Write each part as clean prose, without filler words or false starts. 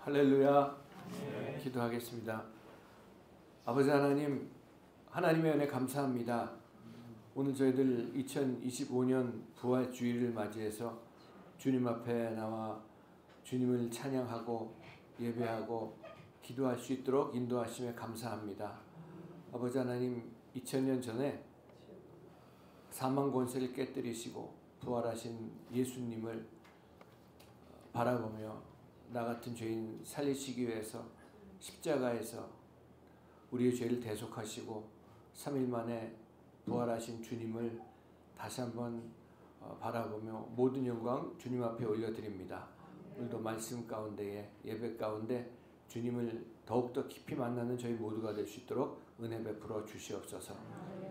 할렐루야. 기도하겠습니다. 아버지 하나님, 하나님의 은혜 감사합니다. 오늘 저희들 2025년 부활주일을 맞이해서 주님 앞에 나와 주님을 찬양하고 예배하고 기도할 수 있도록 인도하심에 감사합니다. 아버지 하나님, 2000년 전에 사망 권세를 깨뜨리시고 부활하신 예수님을 바라보며 나 같은 죄인 살리시기 위해서 십자가에서 우리의 죄를 대속하시고 3일 만에 부활하신 주님을 다시 한번 바라보며 모든 영광 주님 앞에 올려드립니다. 오늘도 말씀 가운데에 예배 가운데 주님을 더욱더 깊이 만나는 저희 모두가 될 수 있도록 은혜 베풀어 주시옵소서.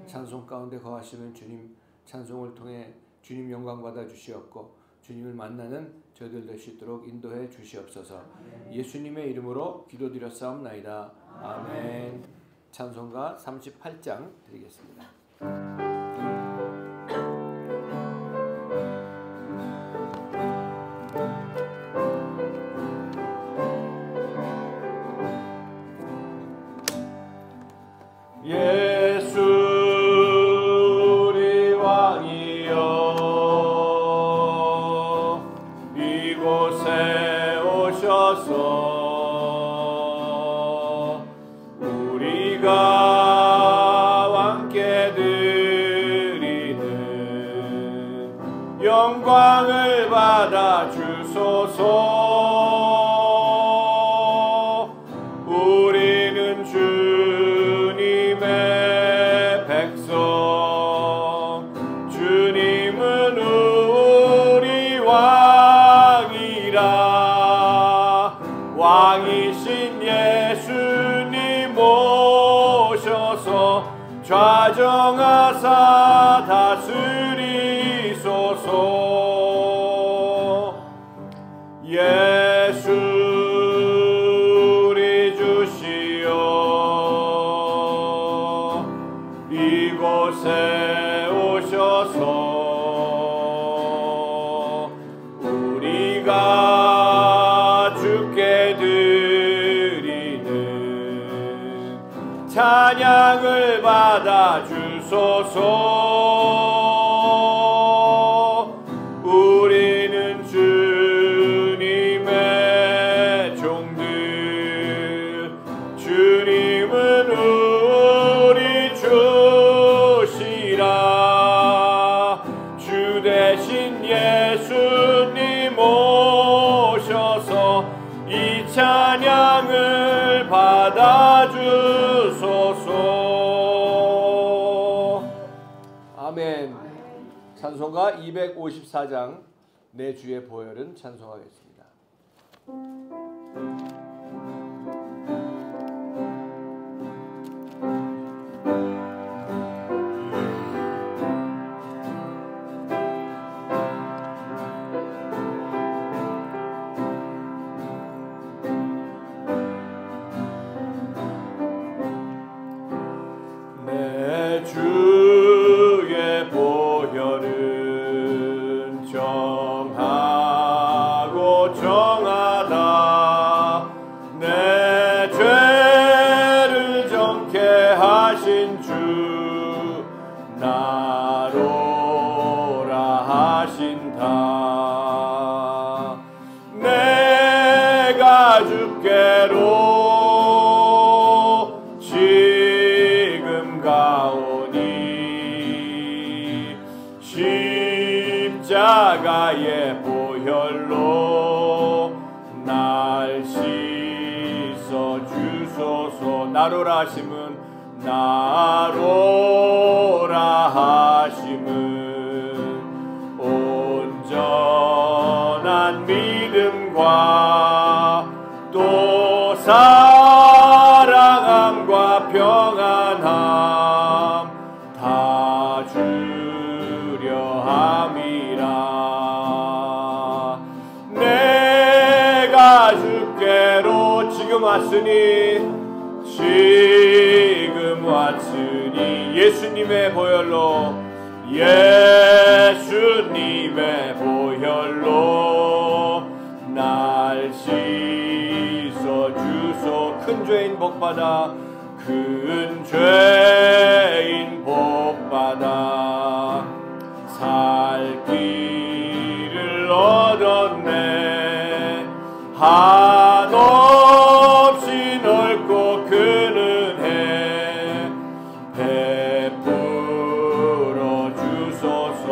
찬송 가운데 거하시는 주님, 찬송을 통해 주님 영광 받아 주시옵고 주님을 만나는 저희들 될 수 있도록 인도해 주시옵소서. 예수님의 이름으로 기도드렸사옵나이다. 아멘. 찬송가 38장 드리겠습니다. 예수 우리 왕이여 이곳에 오셔서 우리가 왕께 드리는 영광을 받아 주소서. 우리는 주님의 백성, 주님은 우리 왕이라. 왕이신 예수님 모셔서 좌정하사 다스리소서. 예수 우리 주시여 이곳에 오셔서 우리가 주께 드리는 찬양을 받아 주소서. 우리는 주님의 종들, 주님은 우리 주시라. 주 대신 예수님 오셔서 이 찬양을 받아 주소서. 아멘. 찬송가 254장 내 주의 보혈은 찬송하겠습니다. 내 주의 보혈은 정하고 정하다. 내 죄를 정케 하신 주 나로라 하신다. 내가 주께로 지금 가오니 십자가의 보혈로 날 씻어 주소서. 나로라 하심은 나로라 하심은 온전한 믿음과 또 사랑함과 평안함 다 주려 함이라. 내가 주께로 지금 왔으니 지금 왔으니 예수님의 보혈로 예수님의 보혈로 날 씻어 큰 죄인 복받아 큰 죄인 복받아 살 길을 얻었네 한없이 넓고 큰 은혜 베풀어 주소서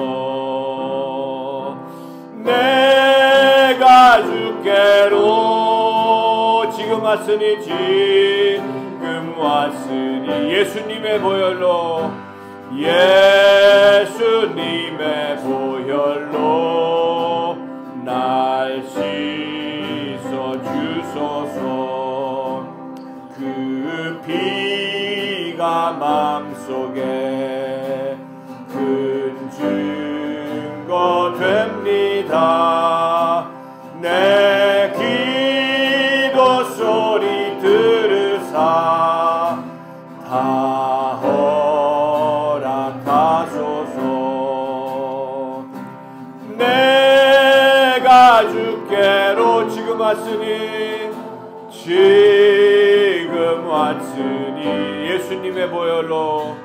내가 주께로 지금 왔으니 지금 왔으니 예수님의 보혈로 예수님의 보혈로 날 씻어 주소서 그 피가 맘속에 큰 증거 됩니다 내 기도 소리 들으사 다 허락하소서 내가 주께로 지금 왔으니 지금 왔으니 예수님의 보혈로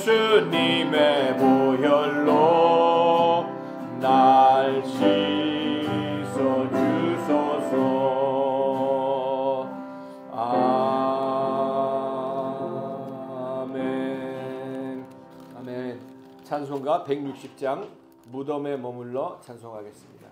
예수님의 보혈로 날 씻어 주소서 아멘. 아멘. 찬송가 160장 무덤에 머물러 찬송하겠습니다.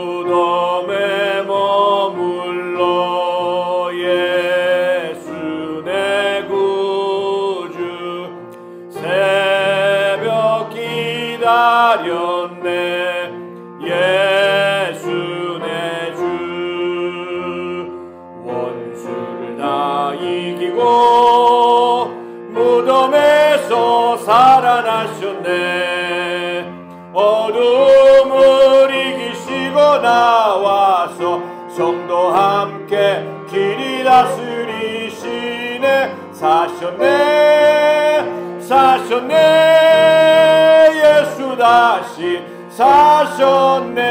무덤에 머물러 예수 내 구주 새벽 기다렸네 예수 내 주 원수를 다 이기고 무덤에서 살아나셨네 어둠을 이기시고 나와서 성도 함께 길이 다스리시네 사셨네 사셨네 예수 다시 사셨네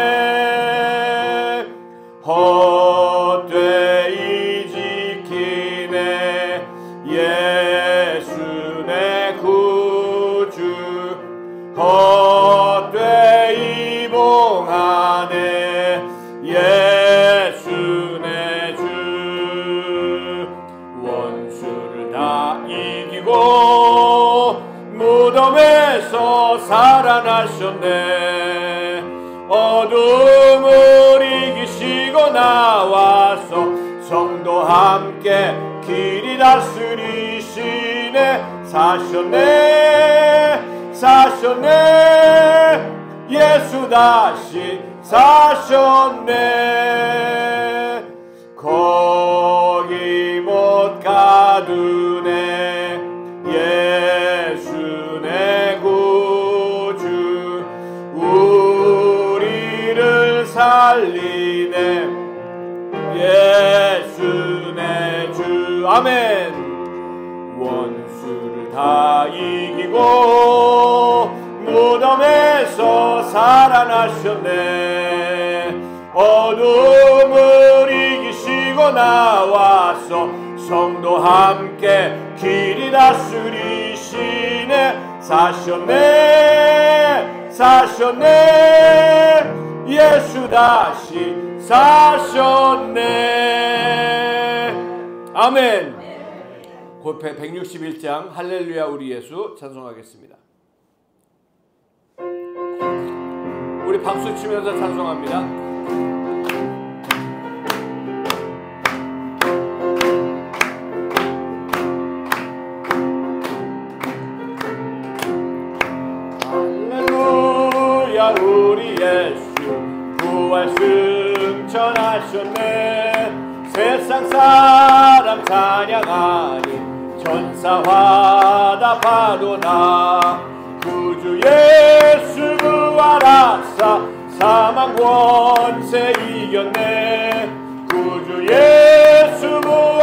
헛되이 지키네 예수 내 구주 헛되이 봉하네 예수 내 주 원수를 다 이기고 무덤에서 살아나셨네 어둠을 이기시고 나와서 성도 함께 길이 다스리시네 사셨네 사셨네 예수 다시 사셨네 거기 못 가두네 예수 내 구주 우리를 살리네 예수 내 주 아멘 원수를 다 이기고 무덤에서 살아나셨네 어둠을 이기시고 나와서 성도 함께 길이 다스리시네 사셨네 사셨네 예수 다시 사셨네 아멘. 곧 161장 할렐루야 우리 예수 찬송하겠습니다. 우리 박수 치면서 찬송합니다. 할렐루야 우리 예수 부활 승천하셨네 세상 사람 찬양하니 천사와 답하도다 구주 예수 부활하사 사망 권세 이겼네 구주 예수 부활하사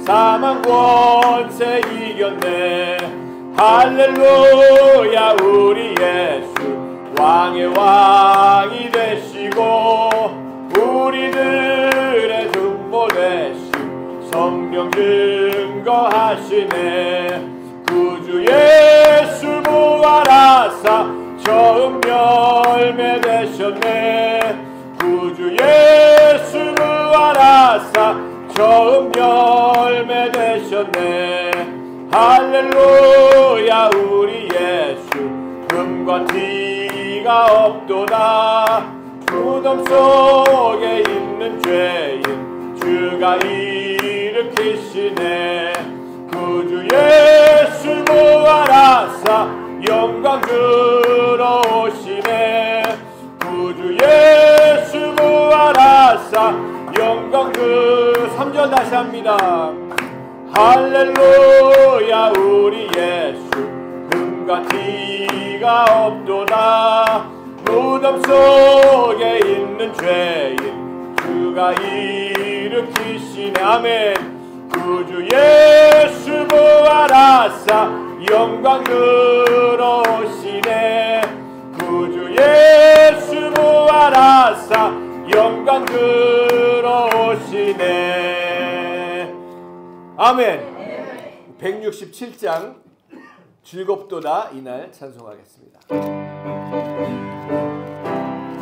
사망 권세 이겼네. 할렐루야. 우리 예수 왕의 왕이 되시고 우리들의 중보 되심 성령 증거하시네. 구주 예수 부활하사 처음 열매 되셨네. 구주 예수 부활하사 처음 열매 되셨네. 할렐루야. 우리 예수 금과 티가 없도다. 무덤 속에 있는 죄인 주가 일으키시네. 구주 예수 부활하사 영광 들어오시네. 구주 예수 부활하사 영광 3절 다시 합니다. 할렐루야. 우리 예수 금과 티가 없도다. 무덤 속에 있는 죄인 주가 일으키시네. 아멘. 구주 예수 부활하사 영광 들어오시네. 구주 예수 부활하사 영광 들어오시네. 아멘. 167장 즐겁도다 이날 찬송하겠습니다.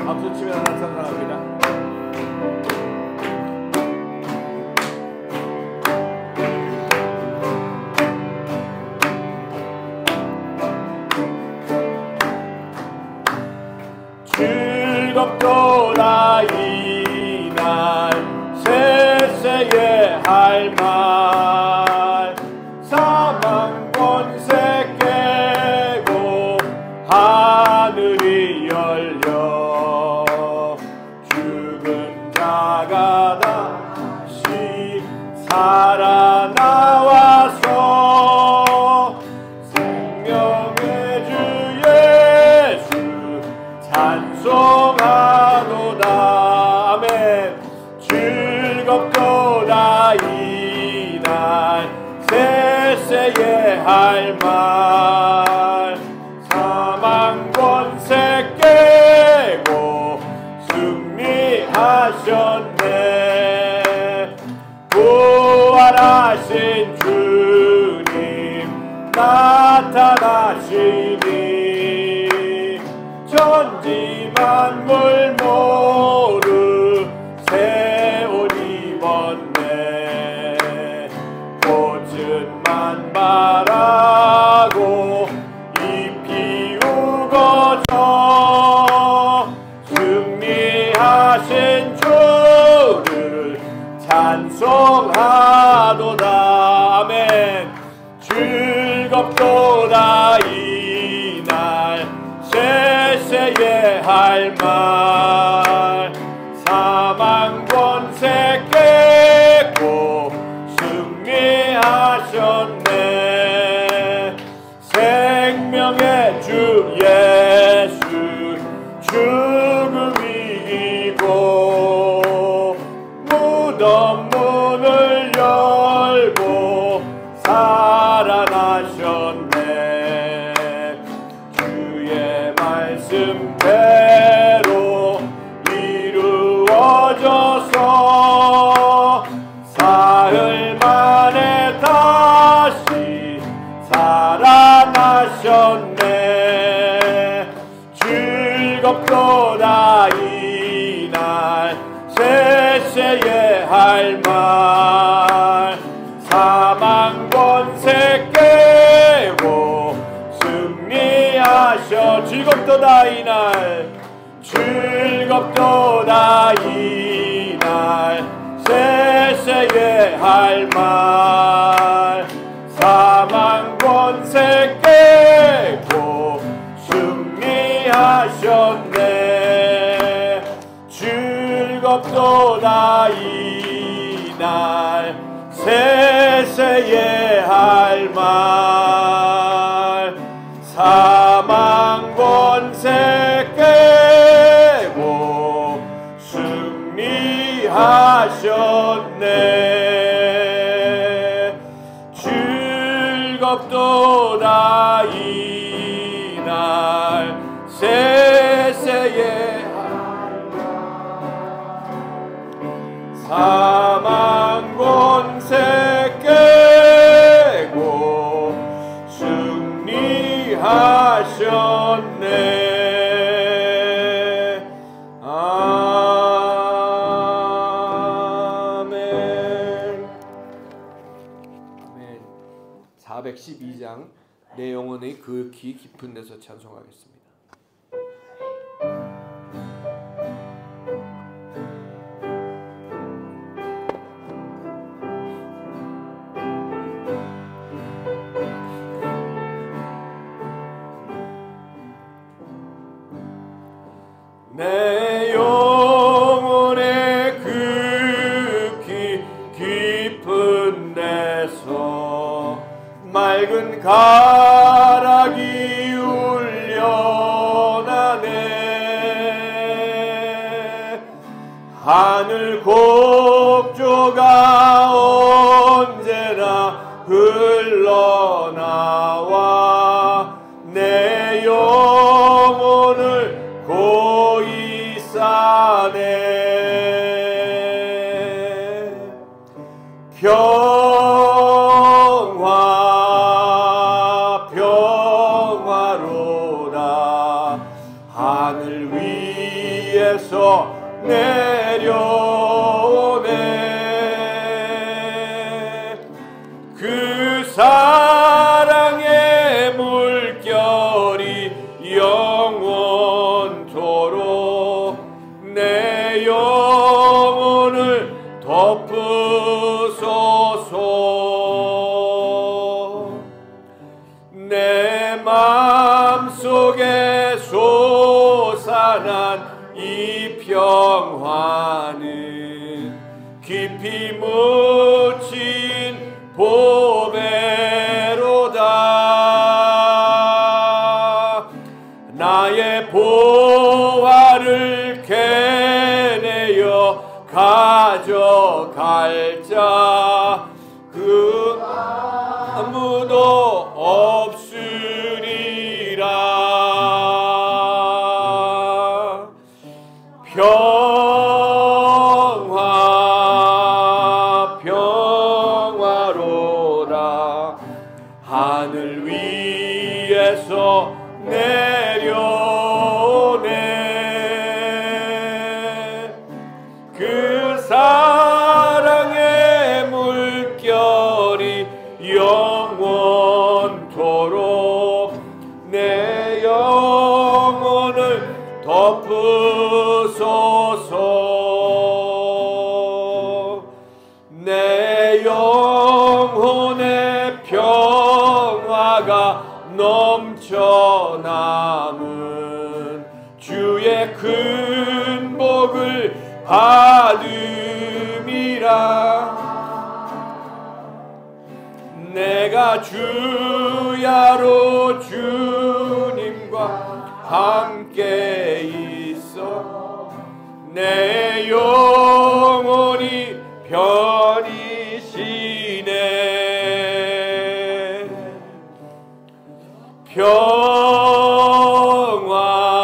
박수 치며 하나 찬송합니다. 즐겁도다 이날 세세에 할 말. 사망 권세 깨고 하늘이 열려 죽은 자가 다시 살아나와서 생명의 주 예수 찬송하도다. 아멘. 즐겁도다 이날 세세에 할 말. 사망 권세 깨고 승리하셨네. 부활하신 주님 나타나시니 천지 만물 모두 새 옷 입었네. 꽃은 만발하고 잎이 우거져 승리하신 주를 찬송하도다. 아멘. 즐겁도다 이날 세세에 할 말. 사망 권세 깨고 승리하셨네. 생명의 주 예수 죽음 이기고 무덤 문을 열고 살아나셨네. 주의 말씀대로 이루어져서 사흘 만에 다시 살아나셨네. 즐겁도다 이날 세세에 할 말. 사망 권세 깨고 승리하셔. 즐겁도다 이날. 즐겁도다 이날 세세에 할 말. 사망 권세 깨고 승리하셨네. 즐겁도다 이날 세세에 할 말. 사망 권세 깨고 승리하셨네. 없도다 이날 세세에 사망 권세 깨고 승리하셨네. 아멘. 아멘. 412장 내 영혼의 극히 깊은 데서 찬송하겠습니다. 내 영혼의 극히 깊은 데서 맑은 가락이 울려나네. 하늘 곡조가 언제나 흘러나와 내 영혼을 고이 싸네. 평화 평화로다 하늘 위에서 내려오네. 그 사랑의 물결이 영원토록 내 영혼을 덮으소서. 내 마음속에 솟아난 이 평화는 깊이 묻힌 보배로다. 나의 보화를 캐내어 가져갈 자 그 아무도 없으리라. 평화 평화로다 하늘 위에서 내려오네. 그 사랑의 물결이 영원토록 내 영혼을 덮으소서. 내 영혼의 평화가 넘쳐남은 주의 큰 복을 받음이라. 내가 주야로 주님과 함께 있어 내 영혼이 편이시네. 평화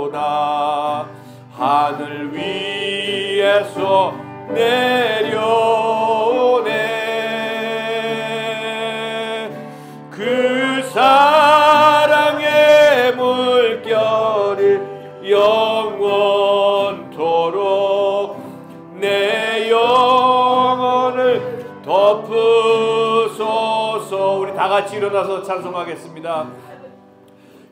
평화로다 하늘 위에서 내려오네. 그 사랑의 물결이 영원토록 내 영혼을 덮으소서. 우리 다 같이 일어나서 찬송하겠습니다.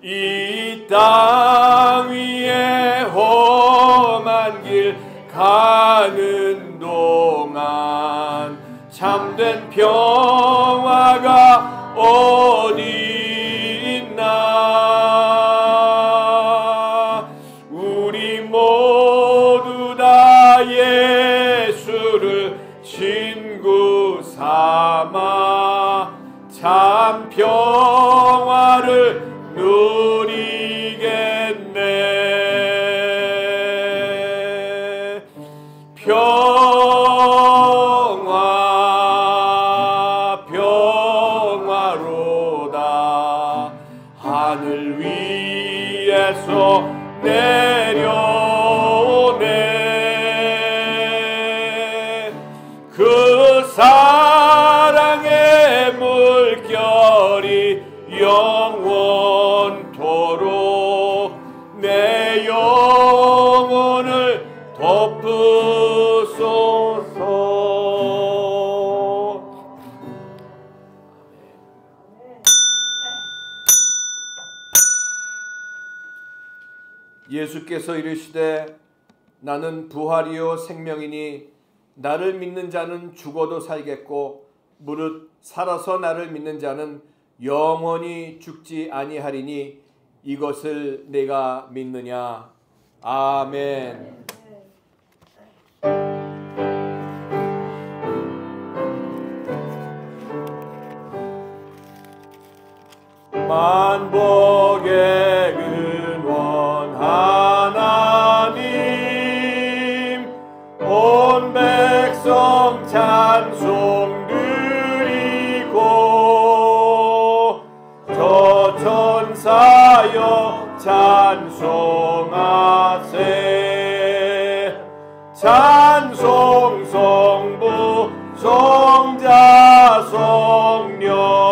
이 땅 위에 험한 길 가는 동안 참된 평화가 어디 있나. 우리 모두 다 예수를 친구 삼아 참 평화를 누리겠네. 평화 하늘에서 내려오네. 그 사랑의 물결이 영원토록 내 영혼을 덮으소서. 예수께서 이르시되 나는 부활이요 생명이니 나를 믿는 자는 죽어도 살겠고 무릇 살아서 나를 믿는 자는 영원히 죽지 아니하리니 이것을 내가 믿느냐. 아멘. 만복의 근원 하나님 온 백성 찬송 드리고 저 천사여 찬송하세. 찬송 성부 성자 성령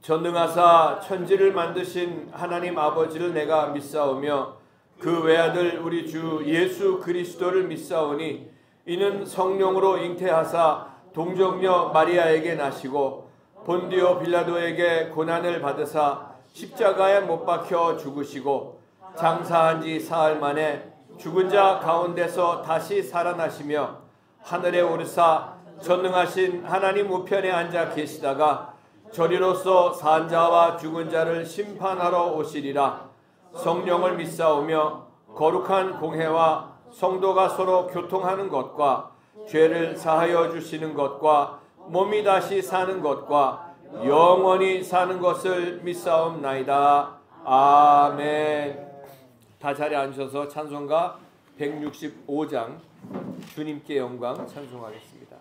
전능하사 천지를 만드신 하나님 아버지를 내가 믿사오며 그 외아들 우리 주 예수 그리스도를 믿사오니 이는 성령으로 잉태하사 동정녀 마리아에게 나시고 본디오 빌라도에게 고난을 받으사 십자가에 못 박혀 죽으시고 장사한 지 사흘 만에 죽은 자 가운데서 다시 살아나시며 하늘에 오르사 전능하신 하나님 우편에 앉아 계시다가 저리로서 산 자와 죽은 자를 심판하러 오시리라. 성령을 믿사오며 거룩한 공회와 성도가 서로 교통하는 것과 죄를 사하여 주시는 것과 몸이 다시 사는 것과 영원히 사는 것을 믿사옵나이다. 아멘. 다 자리에 앉으셔서 찬송가 165장 주님께 영광 찬송하겠습니다.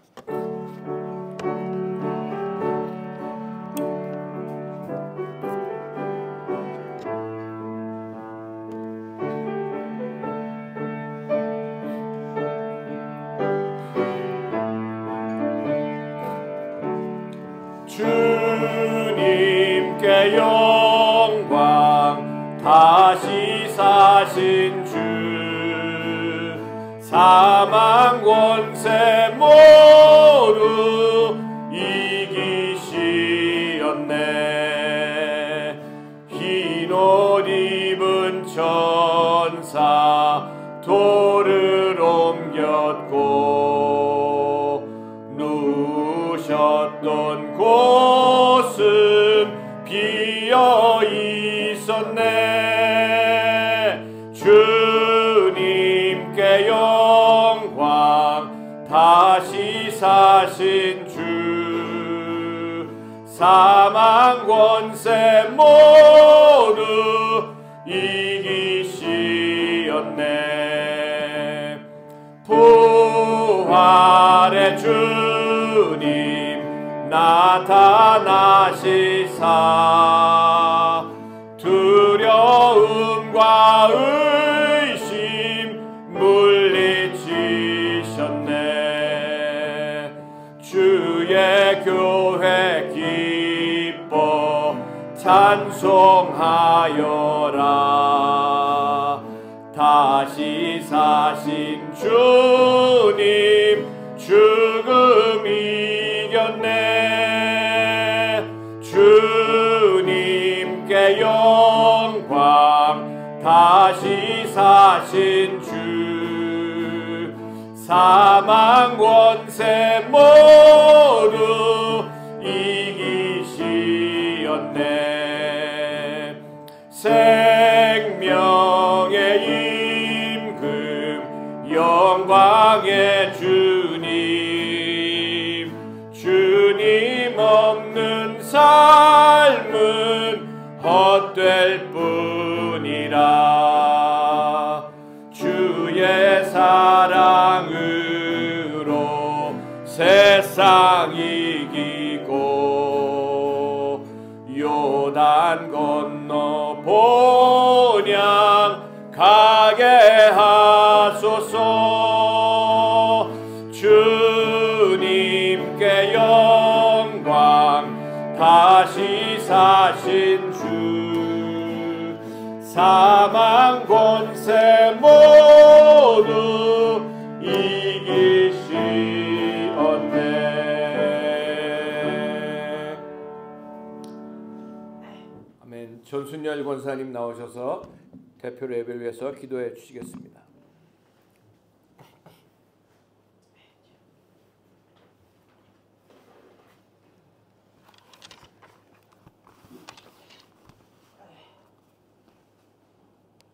주님께 영광 다시 사신 주 사망 권세 모두 이기시었네. 흰 옷 입은 천사 돌을 옮겼고 누우셨던 곳은 비어 있었네. 주님께 영광 다시 사신 주 사망 권세 모두 이기시었네. 부활의 주님 나타나시사 두려움과 의심 물리치셨네. 주의 교회 기뻐 찬송하여라. 다시 사신 주님 죽음 이겼네. 주님께 영광 다시 사신 주 사망 권세 모두 이기시었네. 생명의 임금 영광의 주님 주님 없는 삶은 헛될 뿐이라. 주의 사랑으로 산 건너 본향 가게 하소서. 주님께 영광 다시 사신 주 사망 권세 모두 이기시었네. 아멘. 전순열 권사님 나오셔서 대표로 예배를 위해서 기도해 주시겠습니다.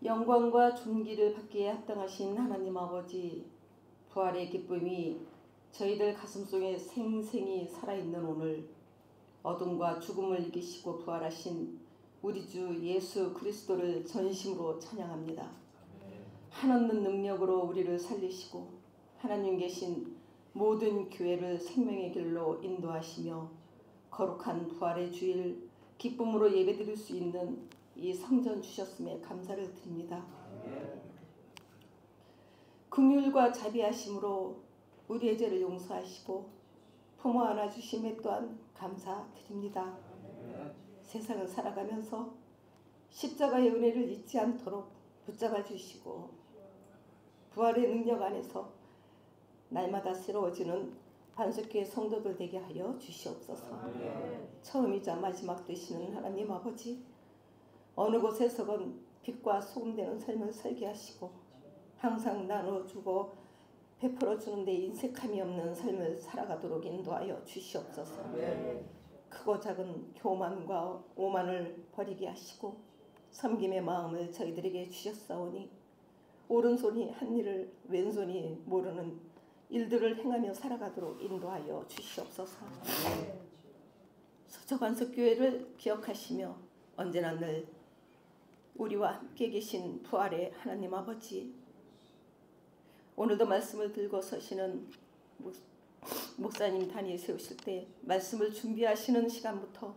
영광과 존귀를 받기에 합당하신 하나님 아버지, 부활의 기쁨이 저희들 가슴속에 생생히 살아있는 오늘, 어둠과 죽음을 이기시고 부활하신 우리 주 예수 그리스도를 전심으로 찬양합니다. 한없는 능력으로 우리를 살리시고 하나님 계신 모든 교회를 생명의 길로 인도하시며 거룩한 부활의 주일 기쁨으로 예배드릴 수 있는 이 성전 주셨음에 감사를 드립니다. 긍휼과 자비하심으로 우리의 죄를 용서하시고 부모 안아주심에 또한 감사드립니다. 세상을 살아가면서 십자가의 은혜를 잊지 않도록 붙잡아 주시고 부활의 능력 안에서 날마다 새로워지는 반석교회 성도들 되게 하여 주시옵소서. 처음이자 마지막 되시는 하나님 아버지, 어느 곳에서건 빛과 소금 되는 삶을 살게 하시고 항상 나눠주고 베풀어주는 데 인색함이 없는 삶을 살아가도록 인도하여 주시옵소서. 크고 작은 교만과 오만을 버리게 하시고 섬김의 마음을 저희들에게 주셨사오니 오른손이 한 일을 왼손이 모르는 일들을 행하며 살아가도록 인도하여 주시옵소서. 서초반석교회를 기억하시며 언제나 늘 우리와 함께 계신 부활의 하나님 아버지, 오늘도 말씀을 들고 서시는 목사님 단위 세우실 때 말씀을 준비하시는 시간부터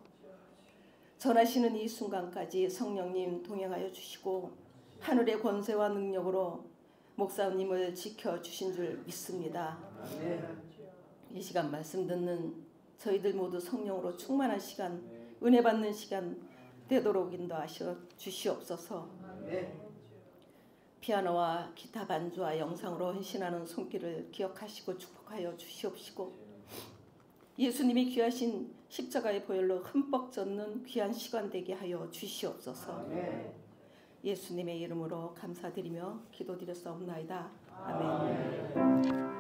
전하시는 이 순간까지 성령님 동행하여 주시고 하늘의 권세와 능력으로 목사님을 지켜주신 줄 믿습니다. 이 시간 말씀 듣는 저희들 모두 성령으로 충만한 시간, 은혜 받는 시간 되도록 인도하셔 주시옵소서. 피아노와 기타 반주와 영상으로 헌신하는 손길을 기억하시고 축복하여 주시옵시고 예수님이 귀하신 십자가의 보혈로 흠뻑 젖는 귀한 시간 되게 하여 주시옵소서. 예수님의 이름으로 감사드리며 기도드렸사옵나이다. 아멘.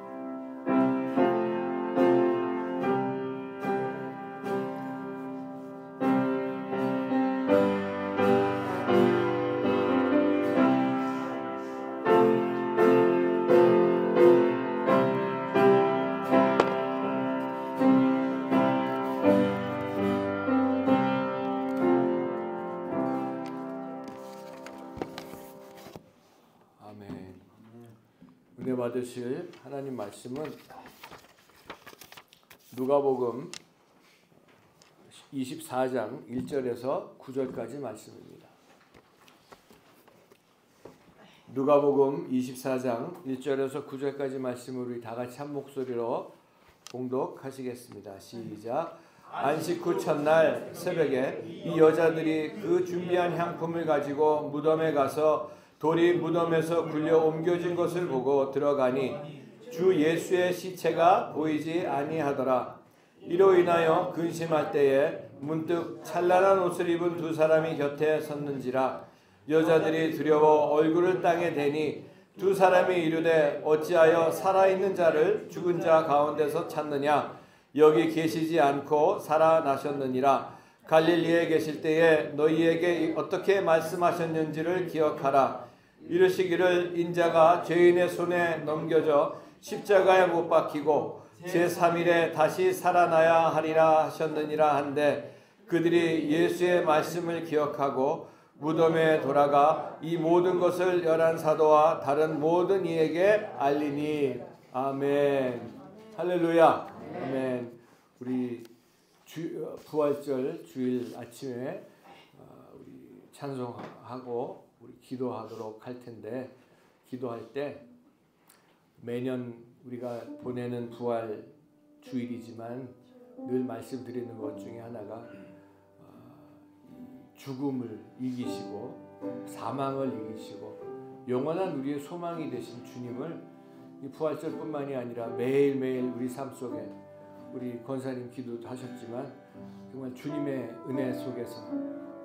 은혜 받으실 하나님 말씀은 누가복음 24장 1절에서 9절까지 말씀입니다. 누가복음 24장 1절에서 9절까지 말씀을 우리 다 같이 한 목소리로 봉독하시겠습니다. 시작. 안식 후 첫날 새벽에 이 여자들이 그 준비한 향품을 가지고 무덤에 가서 돌이 무덤에서 굴려 옮겨진 것을 보고 들어가니 주 예수의 시체가 보이지 아니하더라. 이로 인하여 근심할 때에 문득 찬란한 옷을 입은 두 사람이 곁에 섰는지라. 여자들이 두려워 얼굴을 땅에 대니 두 사람이 이르되 어찌하여 살아있는 자를 죽은 자 가운데서 찾느냐. 여기 계시지 않고 살아나셨느니라. 갈릴리에 계실 때에 너희에게 어떻게 말씀하셨는지를 기억하라. 이르시기를 인자가 죄인의 손에 넘겨져 십자가에 못 박히고 제3일에 다시 살아나야 하리라 하셨느니라 한데 그들이 예수의 말씀을 기억하고 무덤에 돌아가 이 모든 것을 열한 사도와 다른 모든 이에게 알리니. 아멘. 할렐루야. 아멘. 우리 부활절 주일 아침에 찬송하고 우리 기도하도록 할 텐데, 기도할 때 매년 우리가 보내는 부활 주일이지만 늘 말씀드리는 것 중에 하나가 죽음을 이기시고 사망을 이기시고 영원한 우리의 소망이 되신 주님을 이 부활절뿐만이 아니라 매일매일 우리 삶 속에, 우리 권사님 기도도 하셨지만 정말 주님의 은혜 속에서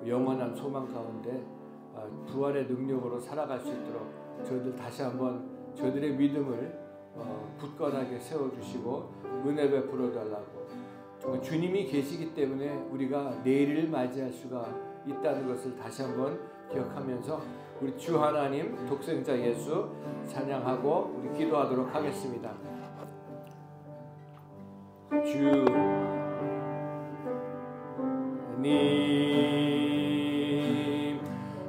영원한 소망 가운데 부활의 능력으로 살아갈 수 있도록 저희들 다시 한번 저희들의 믿음을 굳건하게 세워주시고 은혜 베풀어 달라고, 정말 주님이 계시기 때문에 우리가 내일을 맞이할 수가 있다는 것을 다시 한번 기억하면서 우리 주 하나님 독생자 예수 찬양하고 우리 기도하도록 하겠습니다. 주님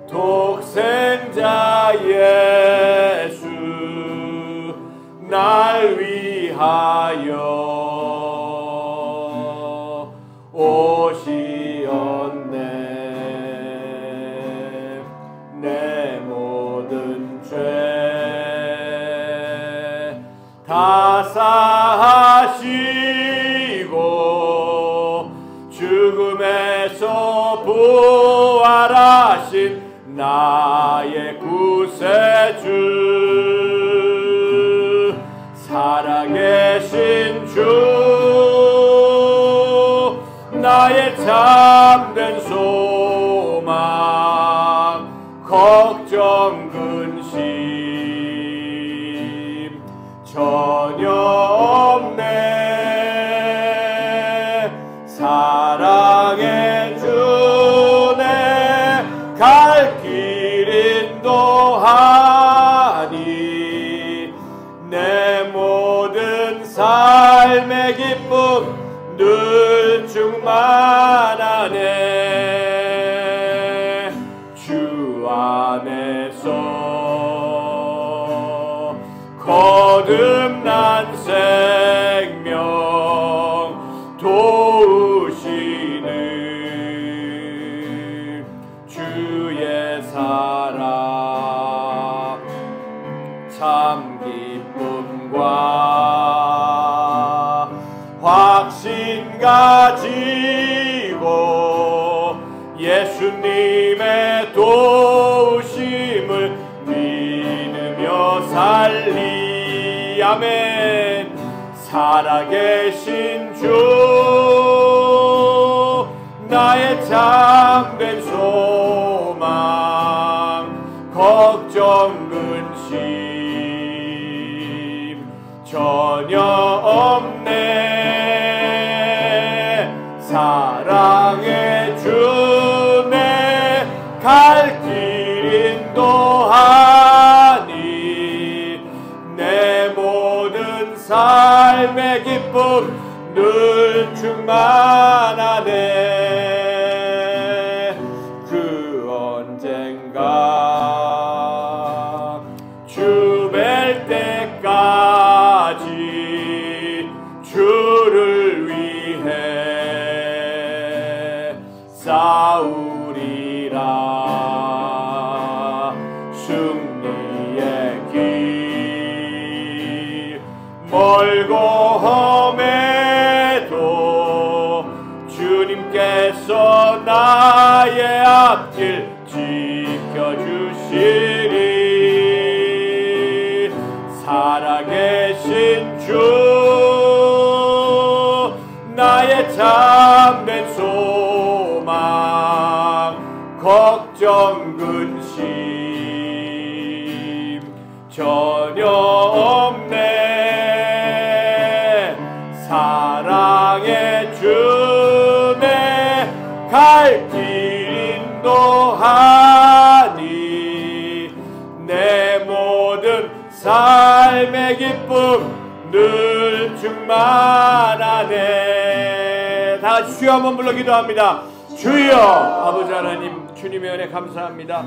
독생자 예수 날 위하여 오시었네. 내 모든 죄 다 사하시고 죽음에서 부활하신 나의 구세주, 살아계신 주, 나의 참된 소망, 걱정 근심 전혀 없네. 사랑의 주네 갈 길 인도하니 내 모든 삶의 기쁨 늘 충만하네. 주 안에서 거듭난 생명 도우시는 주의 사랑 참 기쁨과 확신 가지고 예수님의 도우심을 믿으며 살리. 아멘. 살아계신 주, 나의 참된 소망, 걱정 근심 전혀 없네. 사랑의 주네 갈 길 인도하니 내 모든 삶의 기쁨 늘 충만하네. 그 언젠가 주 뵐 때까지 주를 위해 싸우리라. 승리의 길 멀고 험해도 주님께서 나의 앞길 지켜주시리. 살아계신 주, 나의 참된 소망, 걱정 근심 전혀 없네. 사랑의 주네 갈 길 인도하니 내 모든 삶의 기쁨 늘 충만하네. 다 같이 주여 한번 불러 기도합니다. 주여. 아버지 하나님, 주님의 은혜 감사합니다.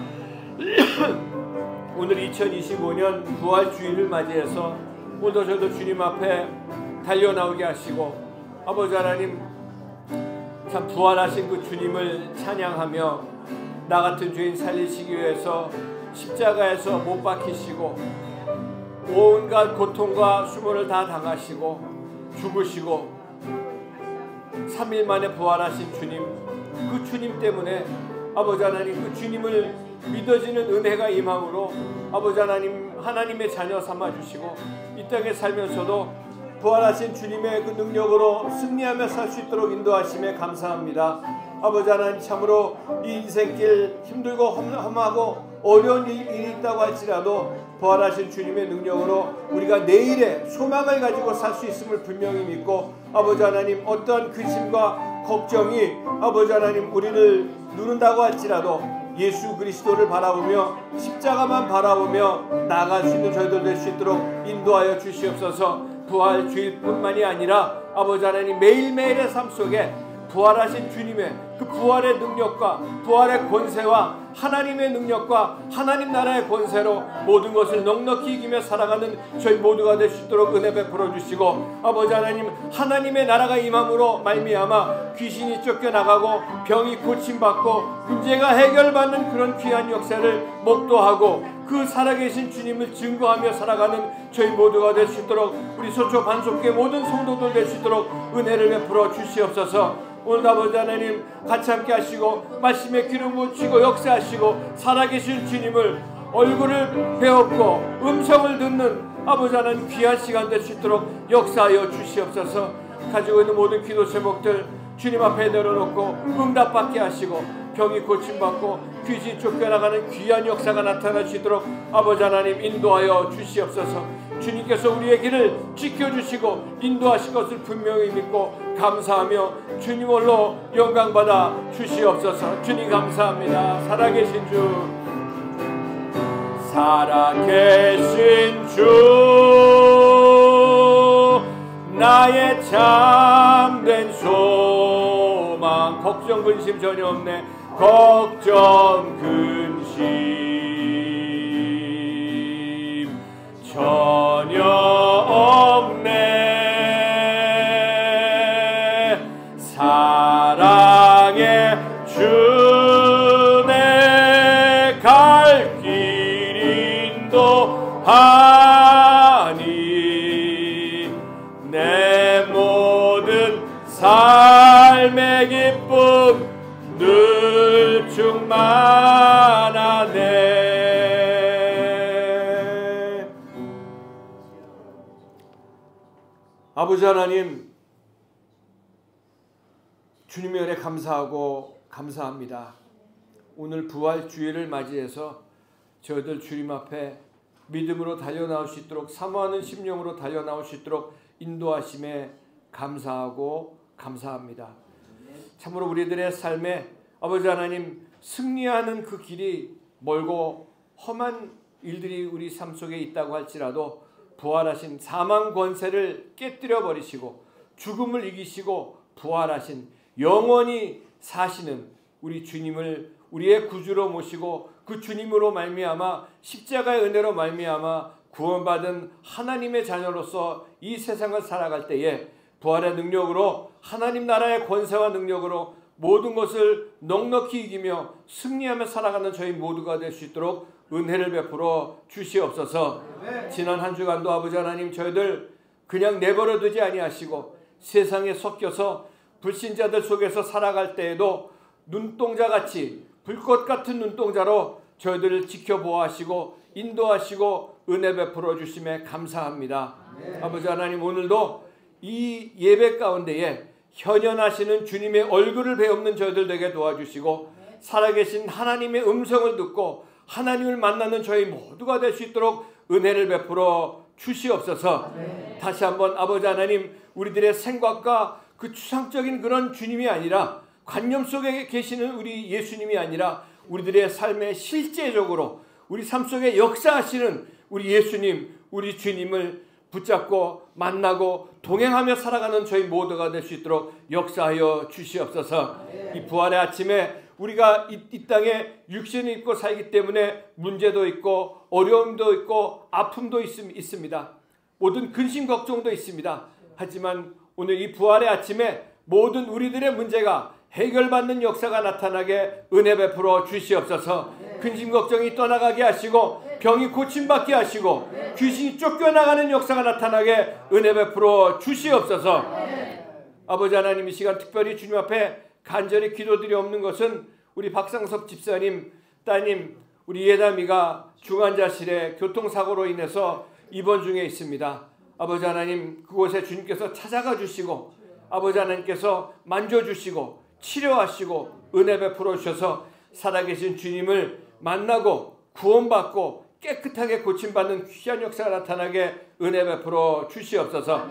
오늘 2025년 부활주일을 맞이해서 오늘도 저도 주님 앞에 달려나오게 하시고, 아버지 하나님 참 부활하신 그 주님을 찬양하며 나 같은 죄인 살리시기 위해서 십자가에서 못 박히시고 온갖 고통과 수모를 다 당하시고 죽으시고 3일 만에 부활하신 주님, 그 주님 때문에 아버지 하나님, 그 주님을 믿어지는 은혜가 임함으로 아버지 하나님, 하나님의 자녀 삼아주시고 이 땅에 살면서도 부활하신 주님의 그 능력으로 승리하며 살 수 있도록 인도하심에 감사합니다. 아버지 하나님, 참으로 이 인생길 힘들고 험하고 어려운 일이 있다고 할지라도 부활하신 주님의 능력으로 우리가 내일의 소망을 가지고 살 수 있음을 분명히 믿고, 아버지 하나님, 어떠한 근심과 걱정이 아버지 하나님 우리를 누른다고 할지라도 예수 그리스도를 바라보며 십자가만 바라보며 나아갈 수 있는 저희들 될 수 있도록 인도하여 주시옵소서. 부활 주일뿐만이 아니라 아버지 하나님, 매일매일의 삶 속에 부활하신 주님의 그 부활의 능력과 부활의 권세와 하나님의 능력과 하나님 나라의 권세로 모든 것을 넉넉히 이기며 살아가는 저희 모두가 될 수 있도록 은혜 베풀어 주시고, 아버지 하나님, 하나님의 나라가 임함으로 말미암아 귀신이 쫓겨나가고 병이 고침받고 문제가 해결받는 그런 귀한 역사를 목도하고 그 살아계신 주님을 증거하며 살아가는 저희 모두가 될 수 있도록 우리 소초 반석교회 모든 성도들 될 수 있도록 은혜를 베풀어 주시옵소서. 오늘 아버지 하나님, 같이 함께 하시고 말씀에 기름 부으시고 역사하시고 살아계신 주님을 얼굴을 배웠고 음성을 듣는 아버지 하나님 귀한 시간 될 수 있도록 역사하여 주시옵소서. 가지고 있는 모든 기도 제목들 주님 앞에 내려놓고 응답받게 하시고 병이 고침받고 귀신 쫓겨나가는 귀한 역사가 나타날 수 있도록 아버지 하나님 인도하여 주시옵소서. 주님께서 우리의 길을 지켜주시고 인도하실 것을 분명히 믿고 감사하며 주님 홀로 영광받아 주시옵소서. 주님 감사합니다. 살아계신 주, 살아계신 주, 나의 참된 소망. 걱정 근심 전혀 없네. 걱정 근심 전혀 없네. 사랑의 주 내 갈 길 인도하니 내 모든 삶의 기쁨 늘 충만하네. 아버지 하나님, 주님의 은혜 감사하고 감사합니다. 오늘 부활 주일을 맞이해서 저희들 주님 앞에 믿음으로 달려나올 수 있도록, 사모하는 심령으로 달려나올 수 있도록 인도하심에 감사하고 감사합니다. 참으로 우리들의 삶에 아버지 하나님, 승리하는 그 길이 멀고 험한 일들이 우리 삶 속에 있다고 할지라도 부활하신 사망 권세를 깨뜨려 버리시고 죽음을 이기시고 부활하신 영원히 사시는 우리 주님을 우리의 구주로 모시고 그 주님으로 말미암아 십자가의 은혜로 말미암아 구원받은 하나님의 자녀로서 이 세상을 살아갈 때에 부활의 능력으로 하나님 나라의 권세와 능력으로 모든 것을 넉넉히 이기며 승리하며 살아가는 저희 모두가 될 수 있도록 은혜를 베풀어 주시옵소서. 지난 한 주간도 아버지 하나님, 저희들 그냥 내버려 두지 아니하시고 세상에 섞여서 불신자들 속에서 살아갈 때에도 눈동자같이 불꽃 같은 눈동자로 저희들을 지켜보아하시고 인도하시고 은혜 베풀어 주심에 감사합니다. 아버지 하나님, 오늘도 이 예배 가운데에 현현하시는 주님의 얼굴을 배우는 저희들 되게 도와주시고 살아계신 하나님의 음성을 듣고 하나님을 만나는 저희 모두가 될 수 있도록 은혜를 베풀어 주시옵소서. 다시 한번 아버지 하나님, 우리들의 생각과 그 추상적인 그런 주님이 아니라, 관념 속에 계시는 우리 예수님이 아니라 우리들의 삶에 실제적으로 우리 삶 속에 역사하시는 우리 예수님, 우리 주님을 붙잡고 만나고 동행하며 살아가는 저희 모두가 될 수 있도록 역사하여 주시옵소서. 이 부활의 아침에 우리가 이 땅에 육신을 입고 살기 때문에 문제도 있고 어려움도 있고 아픔도 있습니다. 모든 근심 걱정도 있습니다. 하지만 오늘 이 부활의 아침에 모든 우리들의 문제가 해결받는 역사가 나타나게 은혜 베풀어 주시옵소서. 근심 걱정이 떠나가게 하시고 병이 고침받게 하시고 귀신이 쫓겨나가는 역사가 나타나게 은혜 베풀어 주시옵소서. 아버지 하나님, 이 시간 특별히 주님 앞에 간절히 기도드리옵는 것은 우리 박상섭 집사님 따님 우리 예담이가 중환자실에 교통사고로 인해서 입원 중에 있습니다. 아버지 하나님, 그곳에 주님께서 찾아가 주시고 아버지 하나님께서 만져주시고 치료하시고 은혜 베풀어 주셔서 살아계신 주님을 만나고 구원받고 깨끗하게 고침받는 귀한 역사가 나타나게 은혜 베풀어 주시옵소서.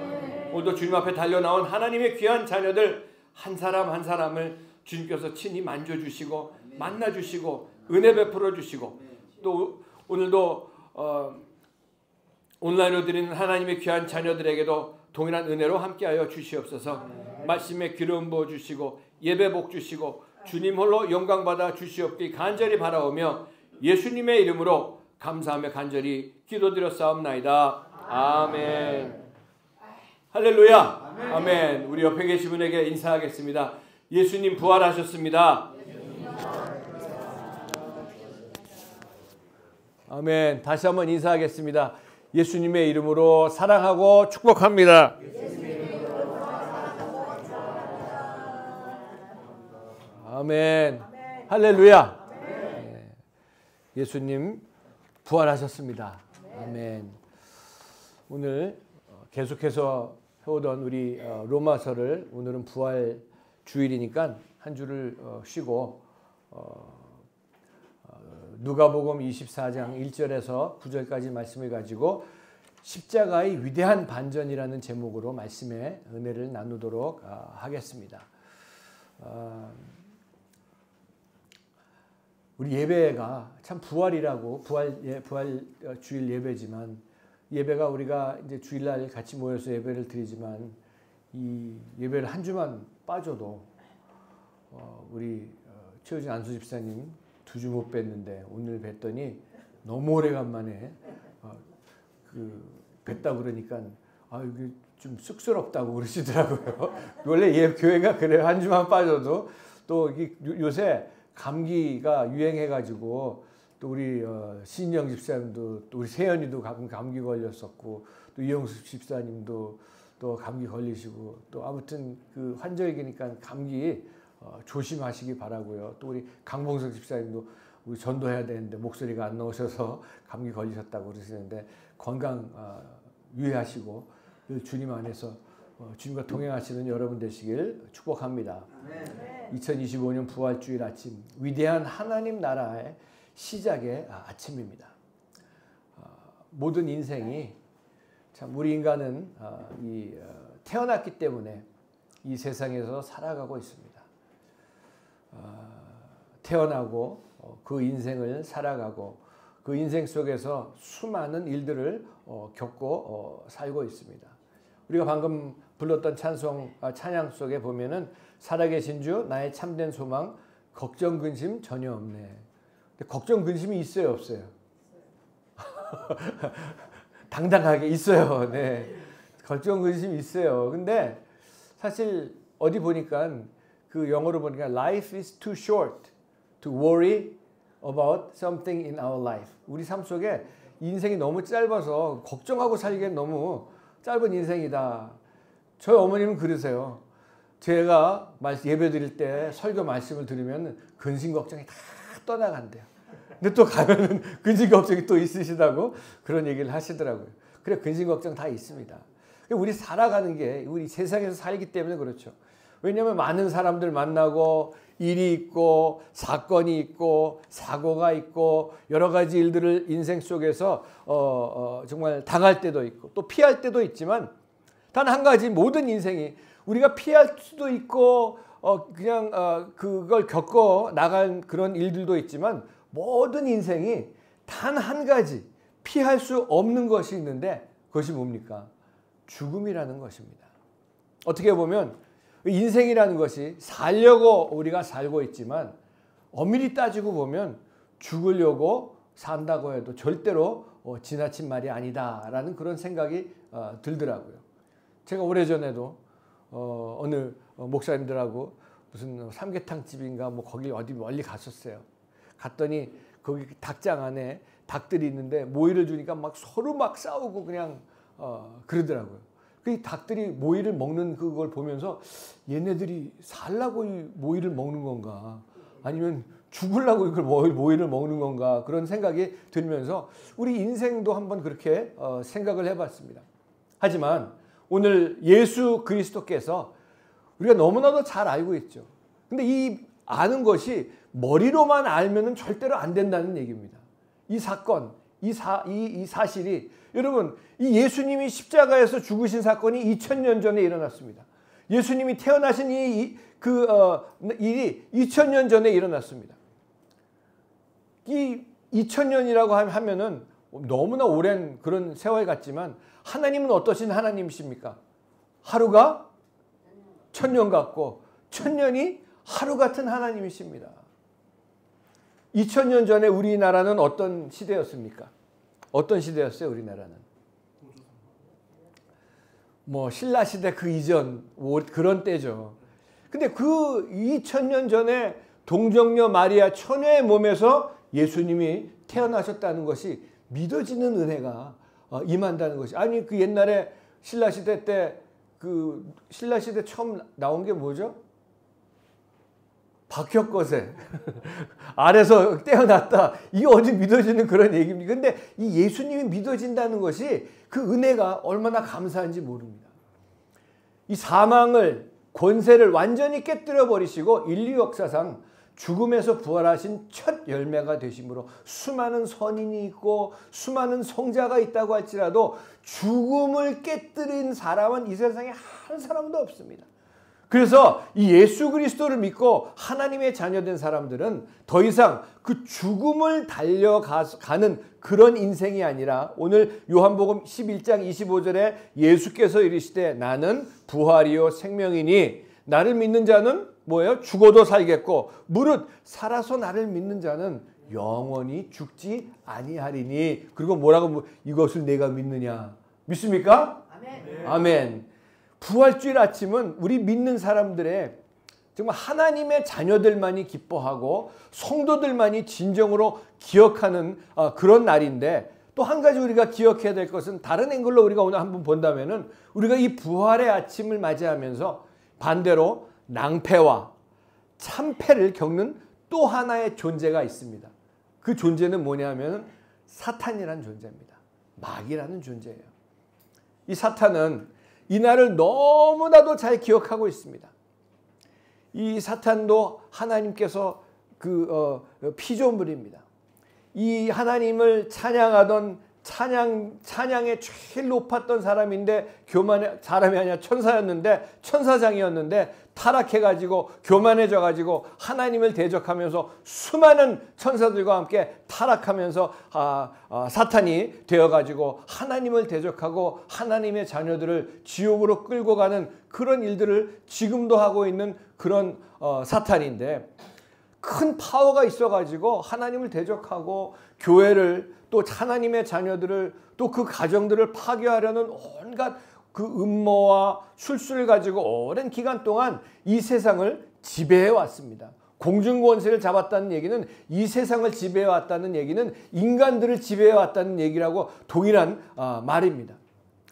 오늘도 주님 앞에 달려나온 하나님의 귀한 자녀들 한 사람 한 사람을 주님께서 친히 만져주시고 만나주시고 은혜 베풀어 주시고, 또 오늘도 온라인으로 드리는 하나님의 귀한 자녀들에게도 동일한 은혜로 함께하여 주시옵소서. 말씀에 기름 부어 주시고 예배 복 주시고 주님 홀로 영광 받아 주시옵기 간절히 바라오며 예수님의 이름으로 감사하며 간절히 기도드렸사옵나이다. 아멘. 할렐루야. 아멘. 우리 옆에 계신 분에게 인사하겠습니다. 예수님 부활하셨습니다. 아멘. 다시 한번 인사하겠습니다. 예수님의 이름으로 사랑하고 축복합니다. 아멘. 할렐루야. 예수님 부활하셨습니다. 아멘. 오늘 계속해서 해오던 우리 로마서를, 오늘은 부활 주일이니까 한 주를 쉬고 누가복음 24장 1절에서 9절까지 말씀을 가지고 십자가의 위대한 반전이라는 제목으로 말씀의 은혜를 나누도록 하겠습니다. 우리 예배가 참 부활이라고, 부활 주일 예배지만, 예배가 우리가 이제 주일날 같이 모여서 예배를 드리지만 이 예배를 한 주만 빠져도 우리 최우진 안수 집사님 2주 못 뵀는데 오늘 뵀더니 너무 오래간만에 뵀다 그러니까 이게 좀 쑥스럽다고 그러시더라고요. 원래 교회가 그래요. 한 주만 빠져도. 또 요새 감기가 유행해가지고 또 우리 신영 집사님도, 또 우리 세연이도 감기 걸렸었고, 또 이영숙 집사님도 또 감기 걸리시고, 또 아무튼 그 환절기니까 감기 조심하시기 바라고요. 또 우리 강봉석 집사님도 우리 전도해야 되는데 목소리가 안 나오셔서 감기 걸리셨다고 그러시는데 건강 유의하시고 주님 안에서 주님과 동행하시는 여러분 되시길 축복합니다. 2025년 부활주일 아침, 위대한 하나님 나라의 시작의 아침입니다. 모든 인생이 참, 우리 인간은 태어났기 때문에 이 세상에서 살아가고 있습니다. 태어나고 그 인생을 살아가고 그 인생 속에서 수많은 일들을 겪고 살고 있습니다. 우리가 방금 불렀던 찬양 속에 보면은 살아계신 주 나의 참된 소망, 걱정 근심 전혀 없네. 근데 걱정 근심이 있어요, 없어요? 당당하게 있어요. 네. 걱정 근심이 있어요. 근데 사실 어디 보니까 그 영어로 보니까 life is too short to worry about something in our life. 우리 삶 속에 인생이 너무 짧아서 걱정하고 살기엔 너무 짧은 인생이다. 저희 어머님은 그러세요. 제가 예배 드릴 때 설교 말씀을 들으면 근심 걱정이 다 떠나간대요. 근데 또 가면은 근심 걱정이 또 있으시다고 그런 얘기를 하시더라고요. 그래, 근심 걱정 다 있습니다. 우리 살아가는 게, 우리 세상에서 살기 때문에 그렇죠. 왜냐하면 많은 사람들 만나고 일이 있고 사건이 있고 사고가 있고 여러 가지 일들을 인생 속에서 정말 당할 때도 있고 또 피할 때도 있지만, 단 한 가지, 모든 인생이 우리가 피할 수도 있고 그냥 그걸 겪어 나간 그런 일들도 있지만, 모든 인생이 단 한 가지 피할 수 없는 것이 있는데, 그것이 뭡니까? 죽음이라는 것입니다. 어떻게 보면 인생이라는 것이 살려고 우리가 살고 있지만, 엄밀히 따지고 보면 죽으려고 산다고 해도 절대로 지나친 말이 아니다라는 그런 생각이 들더라고요. 제가 오래전에도 어느 목사님들하고 무슨 삼계탕 집인가 뭐 거기 어디 멀리 갔었어요. 갔더니 거기 닭장 안에 닭들이 있는데 모이를 주니까 막 서로 막 싸우고 그냥 그러더라고요. 그 닭들이 모이를 먹는 그걸 보면서 얘네들이 살라고 이 모이를 먹는 건가 아니면 죽으려고 이걸 모이를 먹는 건가 그런 생각이 들면서 우리 인생도 한번 그렇게 생각을 해봤습니다. 하지만 오늘 예수 그리스도께서 우리가 너무나도 잘 알고 있죠. 근데 이 아는 것이 머리로만 알면은 절대로 안 된다는 얘기입니다. 이 사건, 이 사실이 여러분 이 예수님이 십자가에서 죽으신 사건이 2000년 전에 일어났습니다. 예수님이 태어나신 일이 2000년 전에 일어났습니다. 이 2000년이라고 하면은 너무나 오랜 그런 세월 같지만 하나님은 어떠신 하나님이십니까? 하루가 1000년 같고 1000년이 하루 같은 하나님이십니다. 2000년 전에 우리나라는 어떤 시대였습니까? 어떤 시대였어요, 우리나라는? 뭐 신라 시대 그 이전 그런 때죠. 근데 그 2000년 전에 동정녀 마리아 처녀의 몸에서 예수님이 태어나셨다는 것이 믿어지는 은혜가 임한다는 것이. 아니 그 옛날에 신라 시대 때 그 신라 시대 처음 나온 게 뭐죠? 박혁거세 아래서 떼어났다. 이게 어디 믿어지는 그런 얘기입니까? 근데 이 예수님이 믿어진다는 것이 그 은혜가 얼마나 감사한지 모릅니다. 이 사망을 권세를 완전히 깨뜨려 버리시고 인류 역사상 죽음에서 부활하신 첫 열매가 되심으로 수많은 선인이 있고 수많은 성자가 있다고 할지라도 죽음을 깨뜨린 사람은 이 세상에 한 사람도 없습니다. 그래서 이 예수 그리스도를 믿고 하나님의 자녀된 사람들은 더 이상 그 죽음을 달려가는 그런 인생이 아니라 오늘 요한복음 11장 25절에 예수께서 이르시되 나는 부활이요 생명이니 나를 믿는 자는 뭐예요? 죽어도 살겠고 무릇 살아서 나를 믿는 자는 영원히 죽지 아니하리니. 그리고 뭐라고 이것을 내가 믿느냐? 믿습니까? 아멘. 아멘. 부활주일 아침은 우리 믿는 사람들의 정말 하나님의 자녀들만이 기뻐하고 성도들만이 진정으로 기억하는 그런 날인데 또 한 가지 우리가 기억해야 될 것은 다른 앵글로 우리가 오늘 한번 본다면은 우리가 이 부활의 아침을 맞이하면서 반대로 낭패와 참패를 겪는 또 하나의 존재가 있습니다. 그 존재는 뭐냐면 사탄이라는 존재입니다. 마귀라는 존재예요. 이 사탄은 이 날을 너무나도 잘 기억하고 있습니다. 이 사탄도 하나님께서 피조물입니다. 이 하나님을 찬양하던 찬양에 제일 높았던 사람인데 사람이 아니라 천사였는데 천사장이었는데 타락해가지고 교만해져가지고 하나님을 대적하면서 수많은 천사들과 함께 타락하면서 사탄이 되어가지고 하나님을 대적하고 하나님의 자녀들을 지옥으로 끌고 가는 그런 일들을 지금도 하고 있는 그런 사탄인데 큰 파워가 있어가지고 하나님을 대적하고 교회를 또 하나님의 자녀들을 또 그 가정들을 파괴하려는 온갖 그 음모와 술수를 가지고 오랜 기간 동안 이 세상을 지배해 왔습니다. 공중권세를 잡았다는 얘기는 이 세상을 지배해 왔다는 얘기는 인간들을 지배해 왔다는 얘기라고 동일한 말입니다.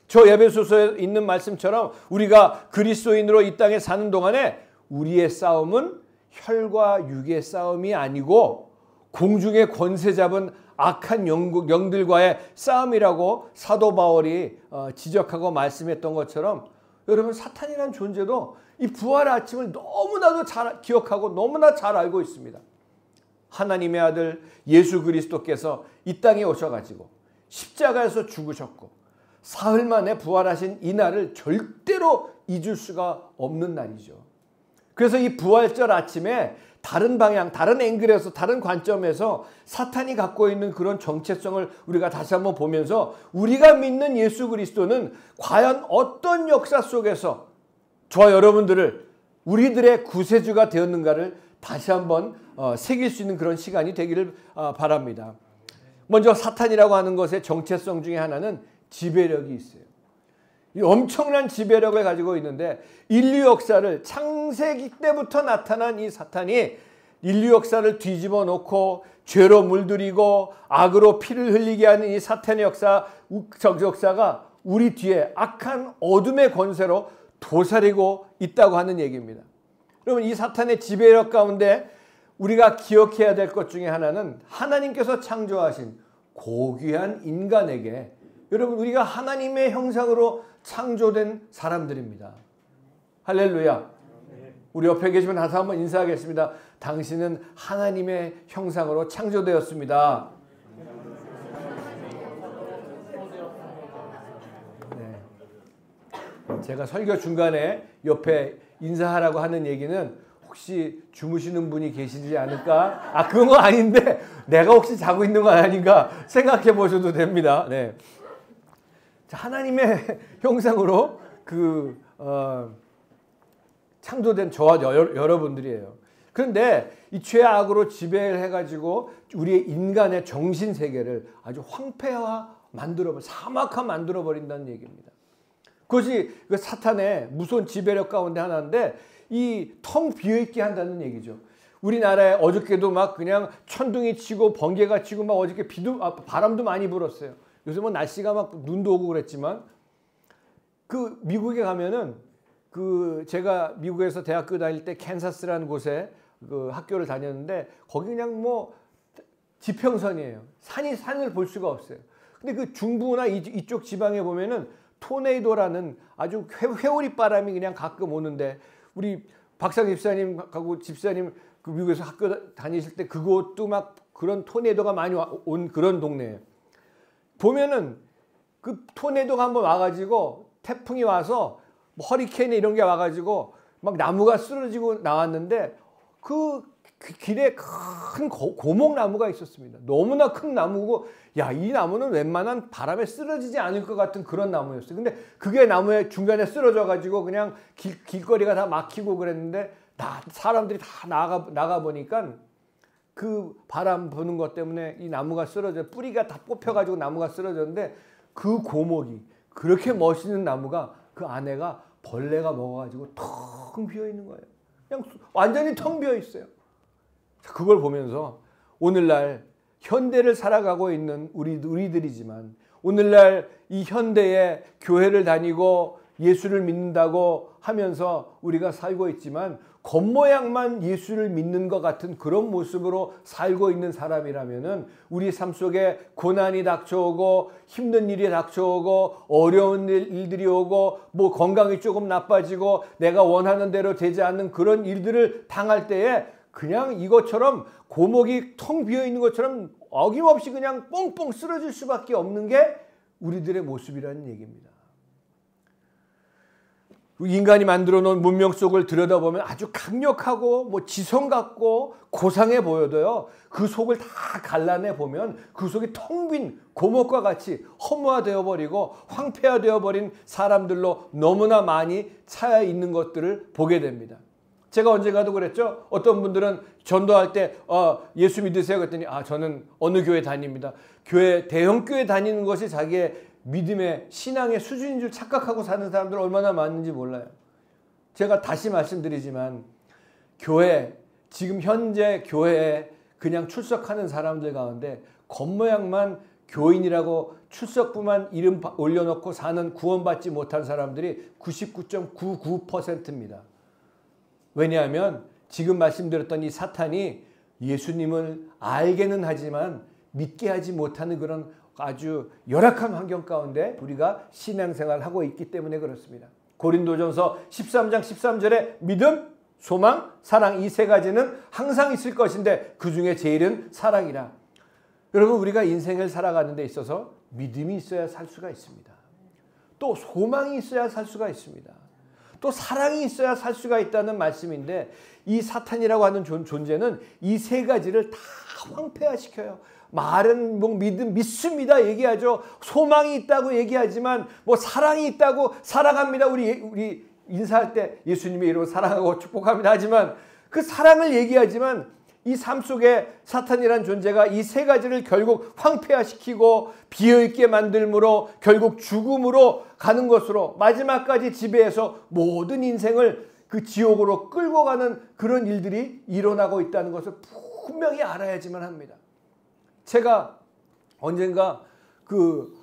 저 에베소서에 있는 말씀처럼 우리가 그리스도인으로 이 땅에 사는 동안에 우리의 싸움은 혈과 육의 싸움이 아니고 공중의 권세 잡은 악한 영들과의 싸움이라고 사도 바울이 지적하고 말씀했던 것처럼 여러분 사탄이라는 존재도 이 부활의 아침을 너무나도 잘 기억하고 너무나 잘 알고 있습니다. 하나님의 아들 예수 그리스도께서 이 땅에 오셔가지고 십자가에서 죽으셨고 사흘 만에 부활하신 이 날을 절대로 잊을 수가 없는 날이죠. 그래서 이 부활절 아침에 다른 방향, 다른 앵글에서, 다른 관점에서 사탄이 갖고 있는 그런 정체성을 우리가 다시 한번 보면서 우리가 믿는 예수 그리스도는 과연 어떤 역사 속에서 저와 여러분들을 우리들의 구세주가 되었는가를 다시 한번 새길 수 있는 그런 시간이 되기를 바랍니다. 먼저 사탄이라고 하는 것의 정체성 중에 하나는 지배력이 있어요. 이 엄청난 지배력을 가지고 있는데 인류 역사를 창세기 때부터 나타난 이 사탄이 인류 역사를 뒤집어 놓고 죄로 물들이고 악으로 피를 흘리게 하는 이 사탄의 역사가 우리 뒤에 악한 어둠의 권세로 도사리고 있다고 하는 얘기입니다. 여러분, 이 사탄의 지배력 가운데 우리가 기억해야 될 것 중에 하나는 하나님께서 창조하신 고귀한 인간에게, 여러분, 우리가 하나님의 형상으로 창조된 사람들입니다. 할렐루야. 우리 옆에 계시면 다시 한번 인사하겠습니다. 당신은 하나님의 형상으로 창조되었습니다. 네. 제가 설교 중간에 옆에 인사하라고 하는 얘기는 혹시 주무시는 분이 계시지 않을까? 그건 거 아닌데 내가 혹시 자고 있는 거 아닌가 생각해 보셔도 됩니다. 네. 자, 하나님의 형상으로 창조된 저와 여러분들이에요. 그런데 이 죄악으로 지배를 해가지고 우리의 인간의 정신 세계를 아주 황폐화 사막화 만들어 버린다는 얘기입니다. 그것이 그 사탄의 무서운 지배력 가운데 하나인데 이 텅 비어있게 한다는 얘기죠. 우리나라에 어저께도 막 그냥 천둥이 치고 번개가 치고 막 어저께 바람도 많이 불었어요. 요즘은 날씨가 막 눈도 오고 그랬지만 그 미국에 가면은 제가 미국에서 대학교 다닐 때 캔사스라는 곳에 그 학교를 다녔는데 거기 그냥 뭐 지평선이에요. 산을 볼 수가 없어요. 근데 그 중부나 이쪽 지방에 보면은 토네이도라는 아주 회오리 바람이 그냥 가끔 오는데 우리 박상 집사님하고 집사님 그 미국에서 학교 다니실 때 그것도 막 그런 토네이도가 많이 온 그런 동네예요. 보면은 그 토네이도가 한번 와가지고 태풍이 와서 뭐 허리케인 이런 게 와가지고 막 나무가 쓰러지고 나왔는데 그 길에 큰 고목나무가 있었습니다. 너무나 큰 나무고 이 나무는 웬만한 바람에 쓰러지지 않을 것 같은 그런 나무였어요. 근데 그게 나무에 중간에 쓰러져 가지고 그냥 길거리가 다 막히고 그랬는데 사람들이 다 나가 보니까 그 바람 부는 것 때문에 이 나무가 쓰러져 뿌리가 다 뽑혀가지고 나무가 쓰러졌는데 그 고목이 그렇게 멋있는 나무가 그 안에가 벌레가 먹어가지고 텅 비어 있는 거예요. 그냥 완전히 텅 비어 있어요. 그걸 보면서 오늘날 현대를 살아가고 있는 우리들이지만 오늘날 이 현대에 교회를 다니고 예수를 믿는다고 하면서 우리가 살고 있지만 겉모양만 예수를 믿는 것 같은 그런 모습으로 살고 있는 사람이라면은 우리 삶 속에 고난이 닥쳐오고 힘든 일이 닥쳐오고 어려운 일들이 오고 뭐 건강이 조금 나빠지고 내가 원하는 대로 되지 않는 그런 일들을 당할 때에 그냥 이것처럼 고목이 텅 비어 있는 것처럼 어김없이 그냥 뻥뻥 쓰러질 수밖에 없는 게 우리들의 모습이라는 얘기입니다. 인간이 만들어 놓은 문명 속을 들여다보면 아주 강력하고 뭐 지성 같고 고상해 보여도요, 그 속을 다 갈라내 보면 그 속이 텅 빈 고목과 같이 허무화되어 버리고 황폐화되어 버린 사람들로 너무나 많이 차여 있는 것들을 보게 됩니다. 제가 언젠가도 그랬죠. 어떤 분들은 전도할 때 예수 믿으세요 그랬더니 저는 어느 교회 다닙니다. 대형 교회 다니는 것이 자기의 믿음의 신앙의 수준인 줄 착각하고 사는 사람들 얼마나 많은지 몰라요. 제가 다시 말씀드리지만 지금 현재 교회에 그냥 출석하는 사람들 가운데 겉모양만 교인이라고 출석부만 이름 올려놓고 사는 구원받지 못한 사람들이 99.99%입니다. 왜냐하면 지금 말씀드렸던 이 사탄이 예수님을 알게는 하지만 믿게 하지 못하는 그런 아주 열악한 환경 가운데 우리가 신앙생활을 하고 있기 때문에 그렇습니다. 고린도전서 13장 13절에 믿음, 소망, 사랑 이 세 가지는 항상 있을 것인데 그 중에 제일은 사랑이라. 여러분, 우리가 인생을 살아가는 데 있어서 믿음이 있어야 살 수가 있습니다. 또 소망이 있어야 살 수가 있습니다. 또 사랑이 있어야 살 수가 있다는 말씀인데 이 사탄이라고 하는 존재는 이 세 가지를 다 황폐화시켜요. 말은 뭐 믿습니다 얘기하죠. 소망이 있다고 얘기하지만 뭐 사랑이 있다고 사랑합니다. 우리 인사할 때 예수님의 이름으로 사랑하고 축복합니다 하지만 그 사랑을 얘기하지만 이 삶 속에 사탄이란 존재가 이 세 가지를 결국 황폐화시키고 비어있게 만들므로 결국 죽음으로 가는 것으로 마지막까지 지배해서 모든 인생을 그 지옥으로 끌고 가는 그런 일들이 일어나고 있다는 것을 분명히 알아야지만 합니다. 제가 언젠가 그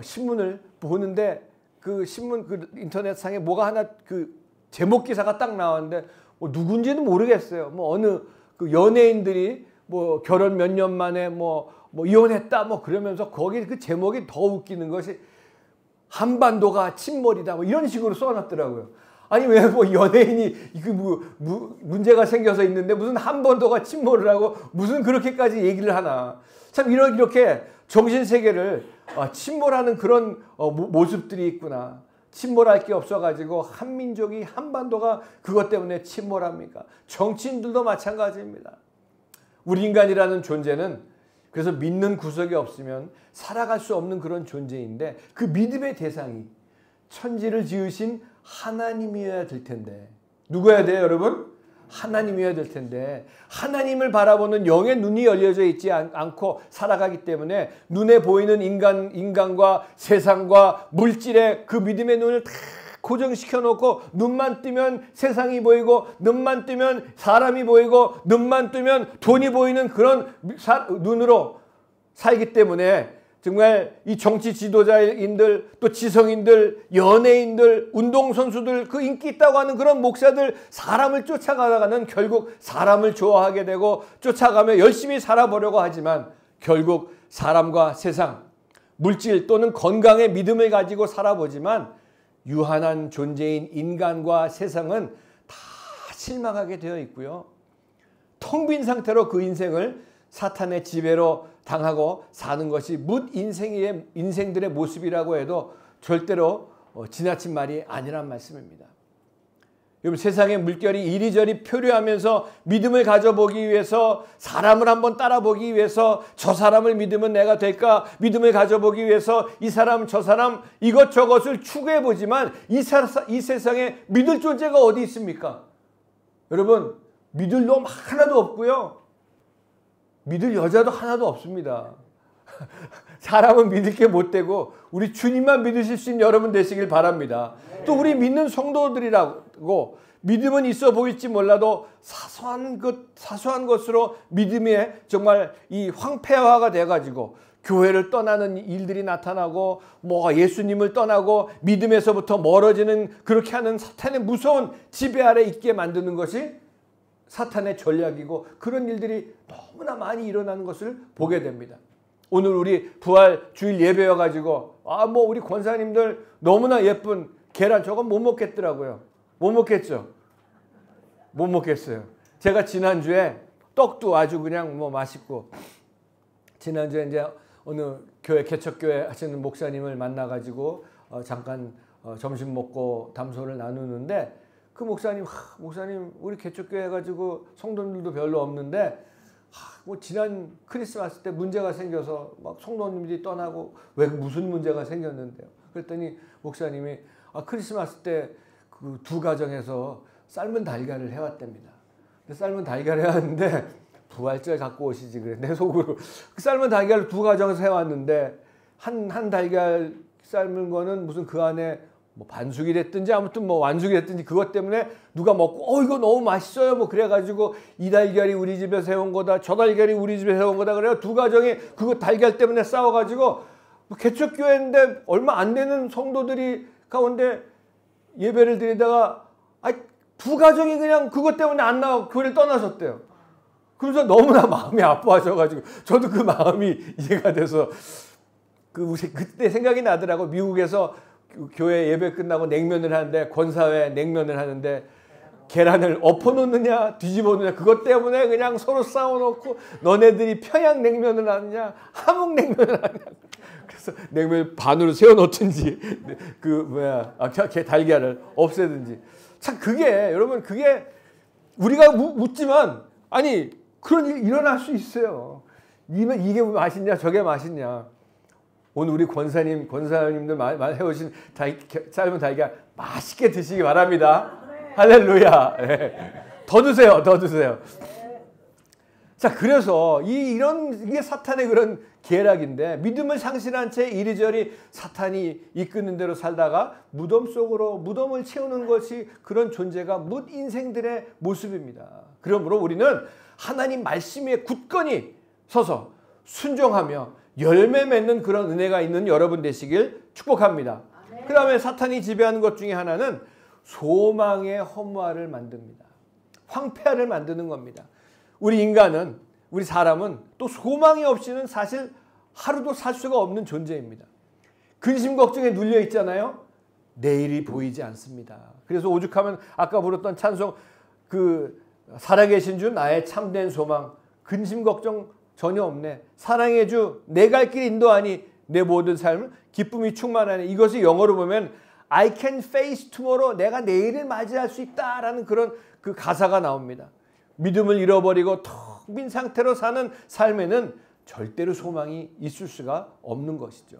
신문을 보는데 그 신문 그 인터넷상에 뭐가 하나 그 제목 기사가 딱 나왔는데 뭐 누군지는 모르겠어요. 뭐 어느 그 연예인들이 뭐 결혼 몇 년 만에 뭐 이혼했다 뭐 그러면서 거기 그 제목이 더 웃기는 것이 한반도가 침몰이다 뭐 이런 식으로 써놨더라고요. 아니 왜 뭐 연예인이 문제가 생겨서 있는데 무슨 한반도가 침몰을 하고 무슨 그렇게까지 얘기를 하나. 참 이렇게 정신세계를 침몰하는 그런 모습들이 있구나. 침몰할 게 없어가지고 한민족이 한반도가 그것 때문에 침몰합니까? 정치인들도 마찬가지입니다. 우리 인간이라는 존재는 그래서 믿는 구석이 없으면 살아갈 수 없는 그런 존재인데 그 믿음의 대상이 천지를 지으신 하나님이어야 될 텐데 누구여야 돼요 여러분? 하나님이어야 될 텐데 하나님을 바라보는 영의 눈이 열려져 있지 않고 살아가기 때문에 눈에 보이는 인간과 세상과 물질의 그 믿음의 눈을 다 고정시켜 놓고 눈만 뜨면 세상이 보이고 눈만 뜨면 사람이 보이고 눈만 뜨면 돈이 보이는 그런 눈으로 살기 때문에 정말 이 정치 지도자인들 또 지성인들 연예인들 운동선수들 그 인기 있다고 하는 그런 목사들 사람을 쫓아가다가는 결국 사람을 좋아하게 되고 쫓아가며 열심히 살아보려고 하지만 결국 사람과 세상 물질 또는 건강의 믿음을 가지고 살아보지만 유한한 존재인 인간과 세상은 다 실망하게 되어 있고요. 텅 빈 상태로 그 인생을 사탄의 지배로 당하고 사는 것이 뭇 인생들의 모습이라고 해도 절대로 지나친 말이 아니란 말씀입니다. 여러분 세상의 물결이 이리저리 표류하면서 믿음을 가져보기 위해서 사람을 한번 따라보기 위해서 저 사람을 믿으면 내가 될까 믿음을 가져보기 위해서 이 사람 저 사람 이것저것을 추구해보지만 이 세상에 믿을 존재가 어디 있습니까? 여러분 믿을 놈 하나도 없고요. 믿을 여자도 하나도 없습니다. 사람은 믿을 게 못 되고 우리 주님만 믿으실 수 있는 여러분 되시길 바랍니다. 또 우리 믿는 성도들이라고 믿음은 있어 보일지 몰라도 사소한 것으로 믿음에 정말 이 황폐화가 돼가지고 교회를 떠나는 일들이 나타나고 뭐 예수님을 떠나고 믿음에서부터 멀어지는 그렇게 하는 사탄의 무서운 지배 아래 있게 만드는 것이 사탄의 전략이고 그런 일들이 너무나 많이 일어나는 것을 보게 됩니다. 오늘 우리 부활 주일 예배여가지고 뭐 우리 권사님들 너무나 예쁜 계란 저건 못 먹겠더라고요. 못 먹겠죠? 못 먹겠어요. 제가 지난주에 떡도 아주 그냥 뭐 맛있고 지난주에 이제 어느 교회 개척교회 하시는 목사님을 만나가지고 잠깐 점심 먹고 담소를 나누는데 그 목사님 우리 개척교회 해가지고 성도님들도 별로 없는데 뭐 지난 크리스마스 때 문제가 생겨서 막 성도님들이 떠나고 왜 무슨 문제가 생겼는데요. 그랬더니 목사님이 크리스마스 때 그 두 가정에서 삶은 달걀을 해왔답니다. 삶은 달걀을 해왔는데 부활절 갖고 오시지 그래. 내 속으로 그 삶은 달걀을 두 가정에서 해왔는데 한 달걀 삶은 거는 무슨 그 안에 뭐 반숙이 됐든지 아무튼 뭐 완숙이 됐든지 그것 때문에 누가 먹고 이거 너무 맛있어요 뭐 그래가지고 이 달걀이 우리 집에서 해온 거다 저 달걀이 우리 집에서 해온 거다 그래요 두 가정이 그거 달걀 때문에 싸워가지고 개척교회인데 얼마 안 되는 성도들이 가운데 예배를 드리다가 두 가정이 그냥 그것 때문에 안 나와 교회를 떠나셨대요. 그래서 너무나 마음이 아파하셔가지고 저도 그 마음이 이해가 돼서 그때 생각이 나더라고. 미국에서 교회 예배 끝나고 냉면을 하는데 권사회 냉면을 하는데 계란을 엎어놓느냐 뒤집어 놓느냐 그것 때문에 그냥 서로 싸워놓고 너네들이 평양냉면을 하느냐 함흥냉면을 하느냐 그래서 냉면을 반으로 세워놓든지 달걀을 없애든지 참 그게 여러분 그게 우리가 묻지만 아니 그런 일이 일어날 수 있어요. 이게 맛있냐 저게 맛있냐. 오늘 우리 권사님들 해오신 삶은 달걀 맛있게 드시기 바랍니다. 할렐루야. 네. 더 드세요. 자, 그래서 이게 사탄의 그런 계략인데, 믿음을 상실한 채 이리저리 사탄이 이끄는 대로 살다가 무덤을 채우는 것이 그런 존재가 뭇 인생들의 모습입니다. 그러므로 우리는 하나님 말씀에 굳건히 서서 순종하며 열매 맺는 그런 은혜가 있는 여러분 되시길 축복합니다. 그 다음에 사탄이 지배하는 것 중에 하나는 소망의 허무화를 만듭니다. 황폐화를 만드는 겁니다. 우리 사람은 또 소망이 없이는 사실 하루도 살 수가 없는 존재입니다. 근심 걱정에 눌려 있잖아요. 내일이 보이지 않습니다. 그래서 오죽하면 아까 부르던 찬송, 살아계신 주 나의 참된 소망, 근심 걱정 전혀 없네. 사랑의 주 내 갈 길 인도하니 내 모든 삶은 기쁨이 충만하네. 이것을 영어로 보면 I can face tomorrow, 내가 내일을 맞이할 수 있다라는 그런 그 가사가 나옵니다. 믿음을 잃어버리고 텅 빈 상태로 사는 삶에는 절대로 소망이 있을 수가 없는 것이죠.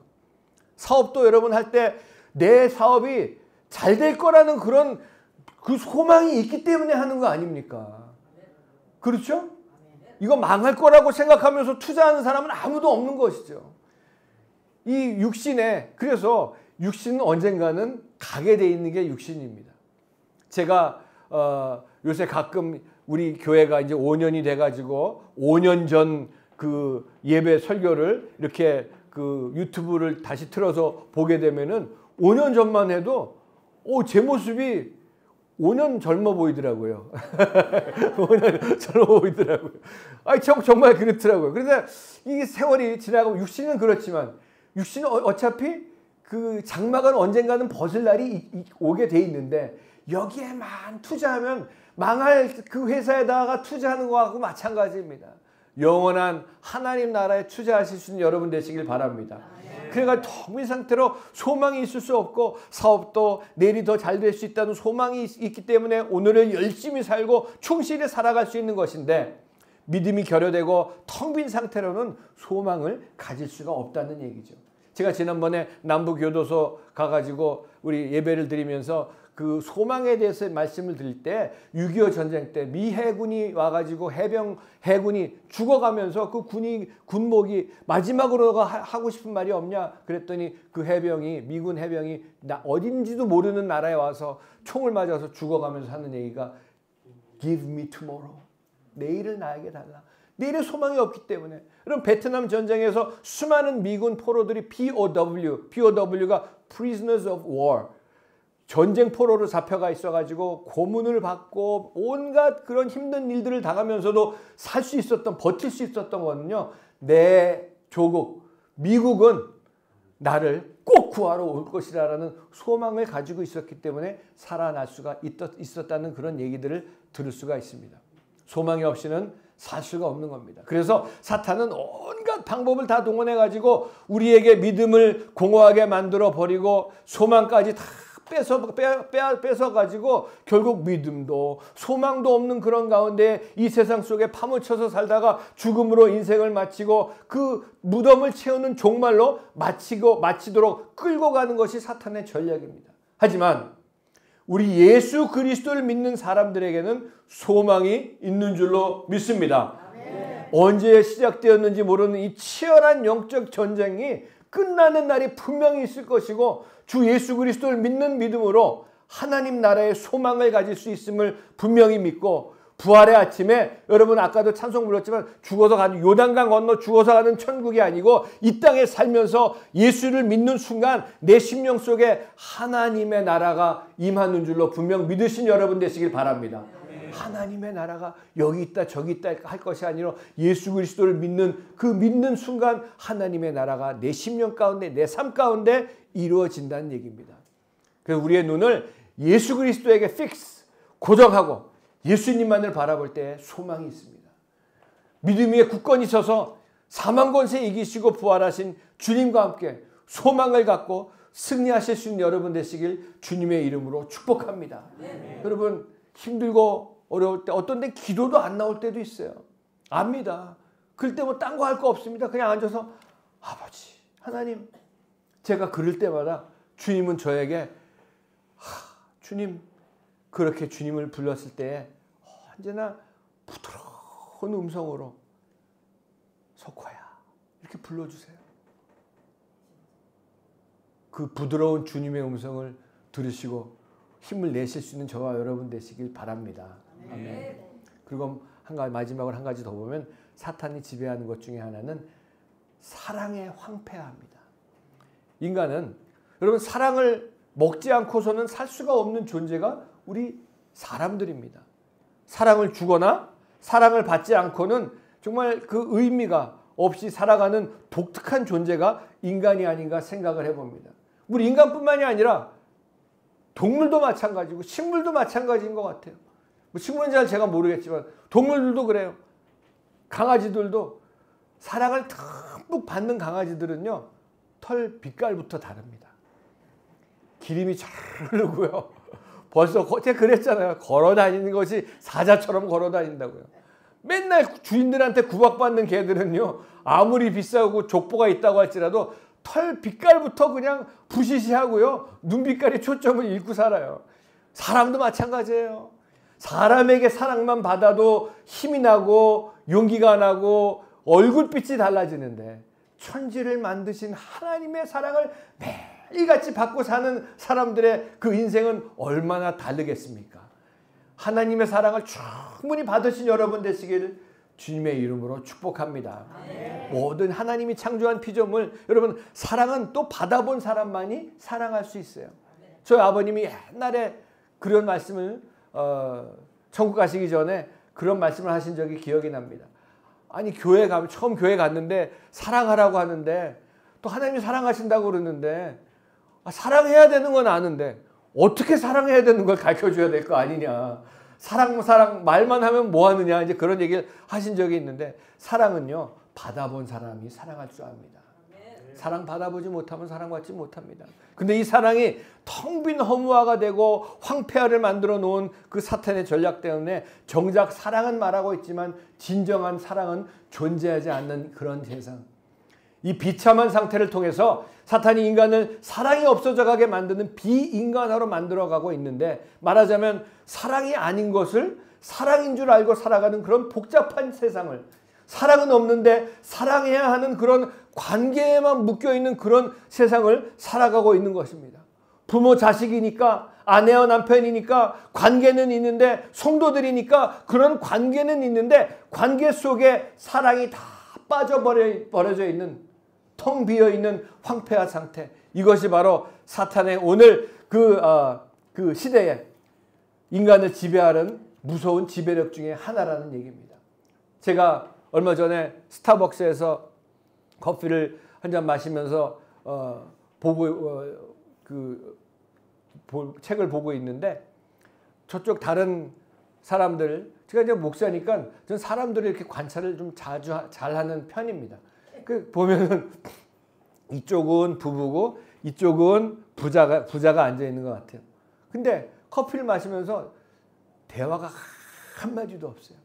사업도 여러분 할 때 내 사업이 잘 될 거라는 그런 그 소망이 있기 때문에 하는 거 아닙니까? 그렇죠? 이거 망할 거라고 생각하면서 투자하는 사람은 아무도 없는 것이죠. 그래서 육신은 언젠가는 가게 돼 있는 게 육신입니다. 제가 요새 가끔 우리 교회가 이제 5년이 돼가지고 5년 전 그 예배 설교를 이렇게 그 유튜브를 다시 틀어서 보게 되면은 5년 전만 해도 제 모습이 5년 젊어 보이더라고요. 5년 젊어 보이더라고요. 정말 그렇더라고요. 그래서 이 세월이 지나가고 육신은 그렇지만 육신은 어차피 그 장막은 언젠가는 벗을 날이 오게 돼 있는데 여기에만 투자하면 망할 그 회사에다가 투자하는 거하고 마찬가지입니다. 영원한 하나님 나라에 투자하실 수 있는 여러분 되시길 바랍니다. 그래가 텅 빈 상태로 소망이 있을 수 없고 사업도 내일이 더 잘 될 수 있다는 소망이 있기 때문에 오늘을 열심히 살고 충실히 살아갈 수 있는 것인데, 믿음이 결여되고 텅 빈 상태로는 소망을 가질 수가 없다는 얘기죠. 제가 지난번에 남부교도소 가가지고 우리 예배를 드리면서 그 소망에 대해서 말씀을 드릴 때 6.25 전쟁 때 미 해군이 와가지고 해군이 죽어가면서 그 군목이 마지막으로 하고 싶은 말이 없냐 그랬더니 그 미군 해병이 어딘지도 모르는 나라에 와서 총을 맞아서 죽어가면서 하는 얘기가 Give me tomorrow. 내일을 나에게 달라. 내일의 소망이 없기 때문에. 그럼 베트남 전쟁에서 수많은 미군 포로들이 POW가 Prisoners of War, 전쟁 포로로 잡혀가 있어가지고 고문을 받고 온갖 그런 힘든 일들을 당하면서도 버틸 수 있었던 거는요, 내 조국 미국은 나를 꼭 구하러 올 것이라는 소망을 가지고 있었기 때문에 살아날 수가 있었다는 그런 얘기들을 들을 수가 있습니다. 소망이 없이는 살 수가 없는 겁니다. 그래서 사탄은 온갖 방법을 다 동원해가지고 우리에게 믿음을 공허하게 만들어 버리고 소망까지 다 뺏어가지고 결국 믿음도 소망도 없는 그런 가운데 이 세상 속에 파묻혀서 살다가 죽음으로 인생을 마치고 그 무덤을 채우는 종말로 마치도록 끌고 가는 것이 사탄의 전략입니다. 하지만 우리 예수 그리스도를 믿는 사람들에게는 소망이 있는 줄로 믿습니다. 언제 시작되었는지 모르는 이 치열한 영적 전쟁이 끝나는 날이 분명히 있을 것이고 주 예수 그리스도를 믿는 믿음으로 하나님 나라의 소망을 가질 수 있음을 분명히 믿고 부활의 아침에 여러분 아까도 찬송 불렀지만 죽어서 가는 요단강 건너 죽어서 가는 천국이 아니고 이 땅에 살면서 예수를 믿는 순간 내 심령 속에 하나님의 나라가 임하는 줄로 분명 믿으신 여러분 되시길 바랍니다. 하나님의 나라가 여기 있다 저기 있다 할 것이 아니라 예수 그리스도를 믿는 순간 하나님의 나라가 내 심령 가운데 내 삶 가운데 이루어진다는 얘기입니다. 그래서 우리의 눈을 예수 그리스도에게 고정하고 예수님만을 바라볼 때 소망이 있습니다. 믿음 위에 굳건히 서서 사망 권세 이기시고 부활하신 주님과 함께 소망을 갖고 승리하실 수 있는 여러분 되시길 주님의 이름으로 축복합니다. 여러분 힘들고 어려울 때 어떤 데 기도도 안 나올 때도 있어요. 압니다. 그럴 때 뭐 딴 거 할 거 없습니다. 그냥 앉아서 아버지 하나님, 제가 그럴 때마다 주님은 저에게 주님, 그렇게 주님을 불렀을 때 언제나 부드러운 음성으로 이렇게 불러주세요. 그 부드러운 주님의 음성을 들으시고 힘을 내실 수 있는 저와 여러분 되시길 바랍니다. 아멘. 그리고 마지막으로 한 가지 더 보면 사탄이 지배하는 것 중에 하나는 사랑의 황폐화입니다. 인간은 여러분 사랑을 먹지 않고서는 살 수가 없는 존재가 우리 사람들입니다. 사랑을 주거나 사랑을 받지 않고는 정말 그 의미가 없이 살아가는 독특한 존재가 인간이 아닌가 생각을 해봅니다. 우리 인간뿐만이 아니라 동물도 마찬가지고 식물도 마찬가지인 것 같아요. 뭐 식물은 잘 제가 모르겠지만 동물들도 그래요. 강아지들도 사랑을 듬뿍 받는 강아지들은요. 털 빛깔부터 다릅니다. 기름이 잘 흐르고요. 벌써 제가 그랬잖아요. 걸어다니는 것이 사자처럼 걸어다닌다고요. 맨날 주인들한테 구박받는 개들은요. 아무리 비싸고 족보가 있다고 할지라도 털 빛깔부터 그냥 부시시하고요. 눈빛깔이 초점을 잃고 살아요. 사람도 마찬가지예요. 사람에게 사랑만 받아도 힘이 나고 용기가 나고 얼굴빛이 달라지는데 천지를 만드신 하나님의 사랑을 매일같이 받고 사는 사람들의 그 인생은 얼마나 다르겠습니까? 하나님의 사랑을 충분히 받으신 여러분 되시기를 주님의 이름으로 축복합니다. 모든 하나님이 창조한 피조물, 여러분 사랑은 또 받아본 사람만이 사랑할 수 있어요. 저희 아버님이 옛날에 그런 말씀을 천국 가시기 전에 그런 말씀을 하신 적이 기억이 납니다. 아니 교회 가면 처음 교회 갔는데 사랑하라고 하는데 또 하나님이 사랑하신다고 그러는데 사랑해야 되는 건 아는데 어떻게 사랑해야 되는 걸 가르쳐줘야 될 거 아니냐. 사랑 말만 하면 뭐 하느냐 이제 그런 얘기를 하신 적이 있는데 사랑은요 받아본 사람이 사랑할 줄 압니다. 사랑 받아보지 못하면 사랑받지 못합니다. 근데 이 사랑이 텅 빈 허무화가 되고 황폐화를 만들어 놓은 그 사탄의 전략 때문에 정작 사랑은 말하고 있지만 진정한 사랑은 존재하지 않는 그런 세상. 이 비참한 상태를 통해서 사탄이 인간을 사랑이 없어져 가게 만드는 비인간화로 만들어가고 있는데 말하자면 사랑이 아닌 것을 사랑인 줄 알고 살아가는 그런 복잡한 세상을 사랑은 없는데 사랑해야 하는 그런 관계에만 묶여있는 그런 세상을 살아가고 있는 것입니다. 부모 자식이니까 아내와 남편이니까 관계는 있는데 성도들이니까 그런 관계는 있는데 관계 속에 사랑이 다 빠져버려져 있는 텅 비어있는 황폐화 상태. 이것이 바로 사탄의 오늘 그 시대에 인간을 지배하는 무서운 지배력 중에 하나라는 얘기입니다. 제가 얼마 전에 스타벅스에서 커피를 한 잔 마시면서 책을 보고 있는데 저쪽 다른 사람들 제가 이제 목사니까 전 사람들을 이렇게 관찰을 좀 자주 잘하는 편입니다. 그 보면은 이쪽은 부부고 이쪽은 부자가 앉아 있는 것 같아요. 근데 커피를 마시면서 대화가 한마디도 없어요.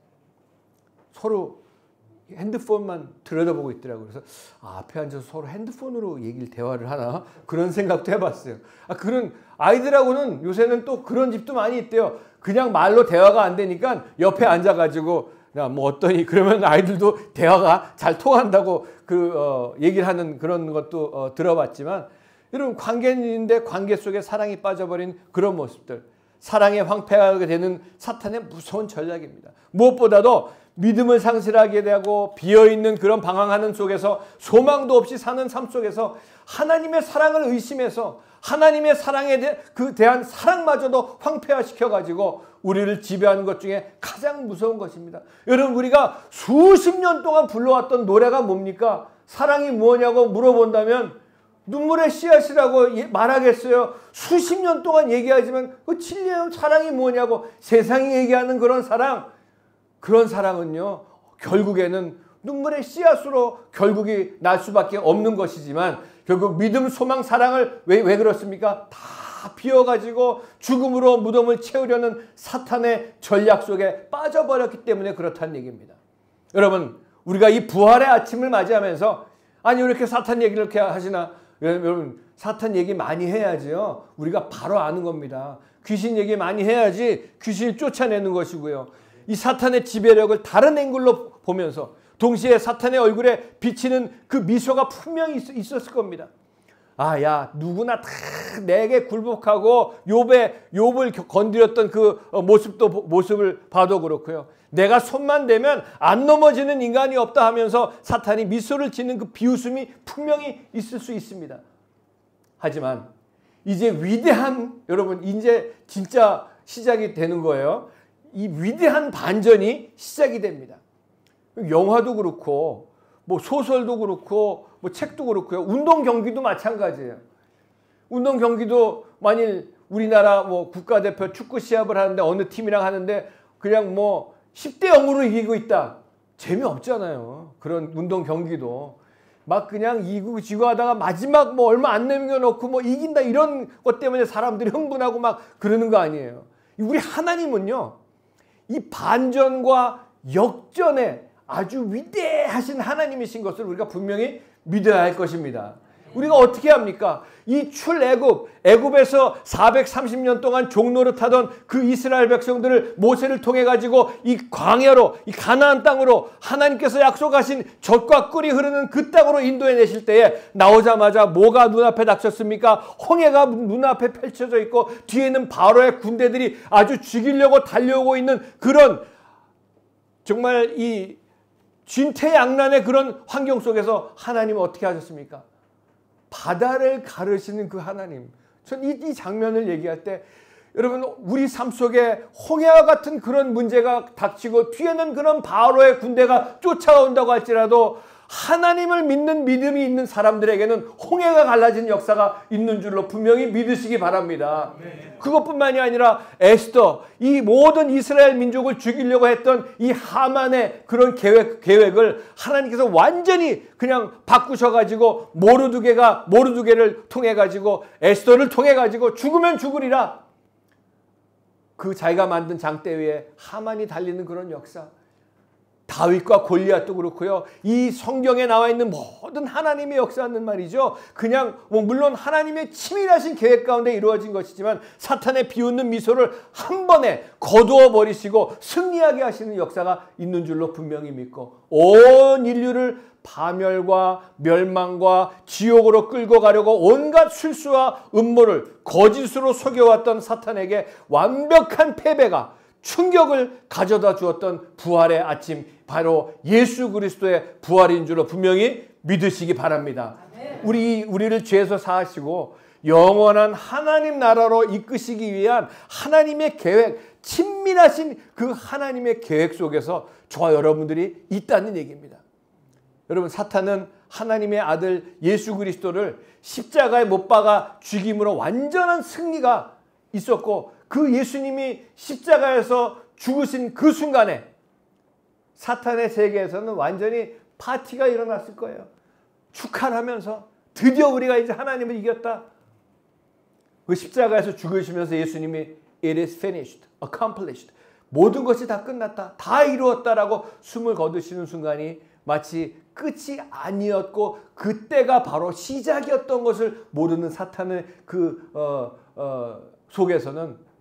서로 핸드폰만 들여다보고 있더라고요. 그래서 앞에 앉아서 서로 핸드폰으로 대화를 하나 그런 생각도 해봤어요. 그런 아이들하고는 요새는 또 그런 집도 많이 있대요. 그냥 말로 대화가 안 되니까 옆에 앉아가지고 뭐 어떠니 그러면 아이들도 대화가 잘 통한다고 얘기를 하는 그런 것도 들어봤지만 여러분 관계는 있는데 관계 속에 사랑이 빠져버린 그런 모습들, 사랑에 황폐하게 되는 사탄의 무서운 전략입니다. 무엇보다도 믿음을 상실하게 되고 비어있는 그런 방황하는 속에서 소망도 없이 사는 삶 속에서 하나님의 사랑을 의심해서 하나님의 사랑에 대한 사랑마저도 황폐화시켜가지고 우리를 지배하는 것 중에 가장 무서운 것입니다. 여러분 우리가 수십 년 동안 불러왔던 노래가 뭡니까? 사랑이 뭐냐고 물어본다면 눈물의 씨앗이라고 말하겠어요? 수십 년 동안 얘기하지만 그 진리의 사랑이 뭐냐고 세상이 얘기하는 그런 사랑은요 결국에는 눈물의 씨앗으로 결국이 날 수밖에 없는 것이지만 결국 믿음, 소망, 사랑을 왜 그렇습니까? 다 비워가지고 죽음으로 무덤을 채우려는 사탄의 전략 속에 빠져버렸기 때문에 그렇다는 얘기입니다. 여러분 우리가 이 부활의 아침을 맞이하면서 아니 왜 이렇게 사탄 얘기를 이렇게 하시나? 여러분 사탄 얘기 많이 해야지요. 우리가 바로 아는 겁니다. 귀신 얘기 많이 해야지 귀신을 쫓아내는 것이고요. 이 사탄의 지배력을 다른 앵글로 보면서 동시에 사탄의 얼굴에 비치는 그 미소가 분명히 있었을 겁니다. 아, 야, 누구나 다 내게 굴복하고 욥을 건드렸던 그 모습을 봐도 그렇고요. 내가 손만 대면 안 넘어지는 인간이 없다 하면서 사탄이 미소를 짓는 그 비웃음이 분명히 있을 수 있습니다. 하지만 이제 여러분 이제 진짜 시작이 되는 거예요. 이 위대한 반전이 시작이 됩니다. 영화도 그렇고 뭐 소설도 그렇고 뭐 책도 그렇고요. 운동 경기도 마찬가지예요. 운동 경기도 만일 우리나라 뭐 국가대표 축구 시합을 하는데 어느 팀이랑 하는데 그냥 뭐 10대 0으로 이기고 있다. 재미없잖아요. 그런 운동 경기도. 막 그냥 이기고 지고 하다가 마지막 뭐 얼마 안 남겨놓고 뭐 이긴다 이런 것 때문에 사람들이 흥분하고 막 그러는 거 아니에요. 우리 하나님은요. 이 반전과 역전에 아주 위대하신 하나님이신 것을 우리가 분명히 믿어야 할 것입니다. 우리가 어떻게 합니까? 이 애굽에서 430년 동안 종노릇하던 그 이스라엘 백성들을 모세를 통해 가지고 이 광야로, 이 가나안 땅으로 하나님께서 약속하신 젖과 꿀이 흐르는 그 땅으로 인도해 내실 때에 나오자마자 뭐가 눈앞에 닥쳤습니까? 홍해가 눈앞에 펼쳐져 있고 뒤에는 바로의 군대들이 아주 죽이려고 달려오고 있는 그런 정말 이 진퇴양난의 그런 환경 속에서 하나님은 어떻게 하셨습니까? 바다를 가르시는 그 하나님. 전 이 장면을 얘기할 때 여러분 우리 삶 속에 홍해와 같은 그런 문제가 닥치고 뒤에는 그런 바로의 군대가 쫓아온다고 할지라도 하나님을 믿는 믿음이 있는 사람들에게는 홍해가 갈라진 역사가 있는 줄로 분명히 믿으시기 바랍니다. 그것뿐만이 아니라 에스더, 이 모든 이스라엘 민족을 죽이려고 했던 이 하만의 그런 계획을 하나님께서 완전히 그냥 바꾸셔가지고 모르드게를 통해가지고 에스더를 통해가지고 죽으면 죽으리라. 그 자기가 만든 장대 위에 하만이 달리는 그런 역사. 다윗과 골리앗도 그렇고요. 이 성경에 나와 있는 모든 하나님의 역사는 말이죠. 그냥 물론 하나님의 치밀하신 계획 가운데 이루어진 것이지만 사탄의 비웃는 미소를 한 번에 거두어 버리시고 승리하게 하시는 역사가 있는 줄로 분명히 믿고 온 인류를 파멸과 멸망과 지옥으로 끌고 가려고 온갖 술수와 음모를 거짓으로 속여왔던 사탄에게 완벽한 패배가 충격을 가져다 주었던 부활의 아침, 바로 예수 그리스도의 부활인 줄로 분명히 믿으시기 바랍니다. 우리를 죄에서 사하시고 영원한 하나님 나라로 이끄시기 위한 하나님의 계획, 친밀하신 그 하나님의 계획 속에서 저와 여러분들이 있다는 얘기입니다. 여러분, 사탄은 하나님의 아들 예수 그리스도를 십자가에 못 박아 죽임으로 완전한 승리가 있었고, 그 예수님이 십자가에서 죽으신 그 순간에 사탄의 세계에서는 완전히 파티가 일어났을 거예요. 축하를 하면서 드디어 우리가 이제 하나님을 이겼다. 그 십자가에서 죽으시면서 예수님이 It is finished, accomplished. 모든 것이 다 끝났다. 다 이루었다라고 숨을 거두시는 순간이 마치 끝이 아니었고 그때가 바로 시작이었던 것을 모르는 사탄의 그 속에서는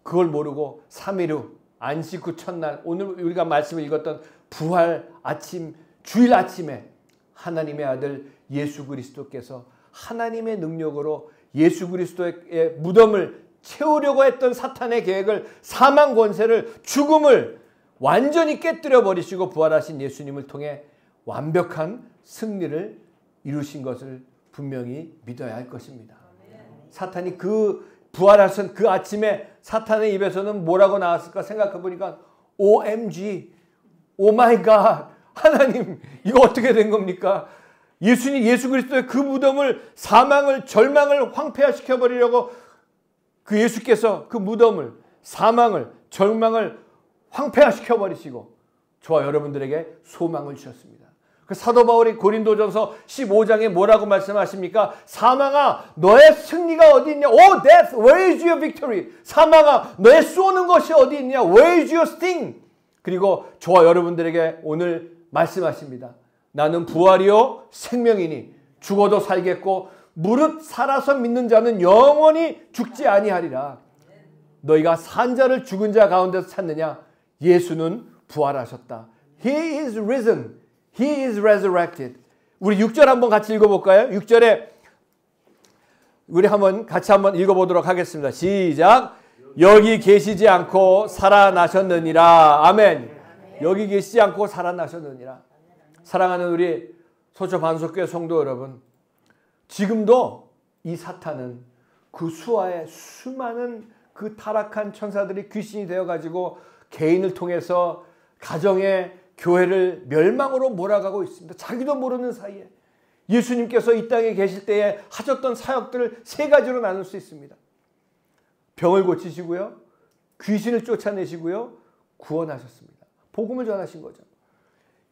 그걸 모르고 3일 후 안식 후 첫날, 오늘 우리가 말씀을 읽었던 부활 아침, 주일 아침에 하나님의 아들 예수 그리스도께서 하나님의 능력으로 예수 그리스도의 무덤을 채우려고 했던 사탄의 계획을, 사망 권세를, 죽음을 완전히 깨뜨려 버리시고 부활하신 예수님을 통해 완벽한 승리를 이루신 것을 분명히 믿어야 할 것입니다. 사탄이 그 부활하신 그 아침에 사탄의 입에서는 뭐라고 나왔을까 생각해 보니까 OMG, Oh my God, 하나님 이거 어떻게 된 겁니까? 예수 그리스도의 그 무덤을, 사망을, 절망을 황폐화시켜 버리려고 그 예수께서 그 무덤을, 사망을, 절망을 황폐화시켜 버리시고 저와 여러분들에게 소망을 주셨습니다. 그 사도 바울이 고린도전서 15장에 뭐라고 말씀하십니까? 사망아, 너의 승리가 어디 있냐? Oh death, where is your victory? 사망아, 너의 쏘는 것이 어디 있냐? Where is your sting? 그리고 저와 여러분들에게 오늘 말씀하십니다. 나는 부활이요 생명이니 죽어도 살겠고 무릇 살아서 믿는 자는 영원히 죽지 아니하리라. 너희가 산 자를 죽은 자 가운데서 찾느냐? 예수는 부활하셨다. He is risen. He is resurrected. 우리 6절 한번 같이 읽어볼까요? 6절에 우리 같이 한번 읽어보도록 하겠습니다. 시작. 여기 계시지 않고 살아나셨느니라. 아멘. 여기 계시지 않고 살아나셨느니라. 사랑하는 우리 소초 반석교회 성도 여러분, 지금도 이 사탄은 그 수하의 수많은 그 타락한 천사들이 귀신이 되어가지고 개인을 통해서 가정의 교회를 멸망으로 몰아가고 있습니다. 자기도 모르는 사이에 예수님께서 이 땅에 계실 때에 하셨던 사역들을 세 가지로 나눌 수 있습니다. 병을 고치시고요, 귀신을 쫓아내시고요, 구원하셨습니다. 복음을 전하신 거죠.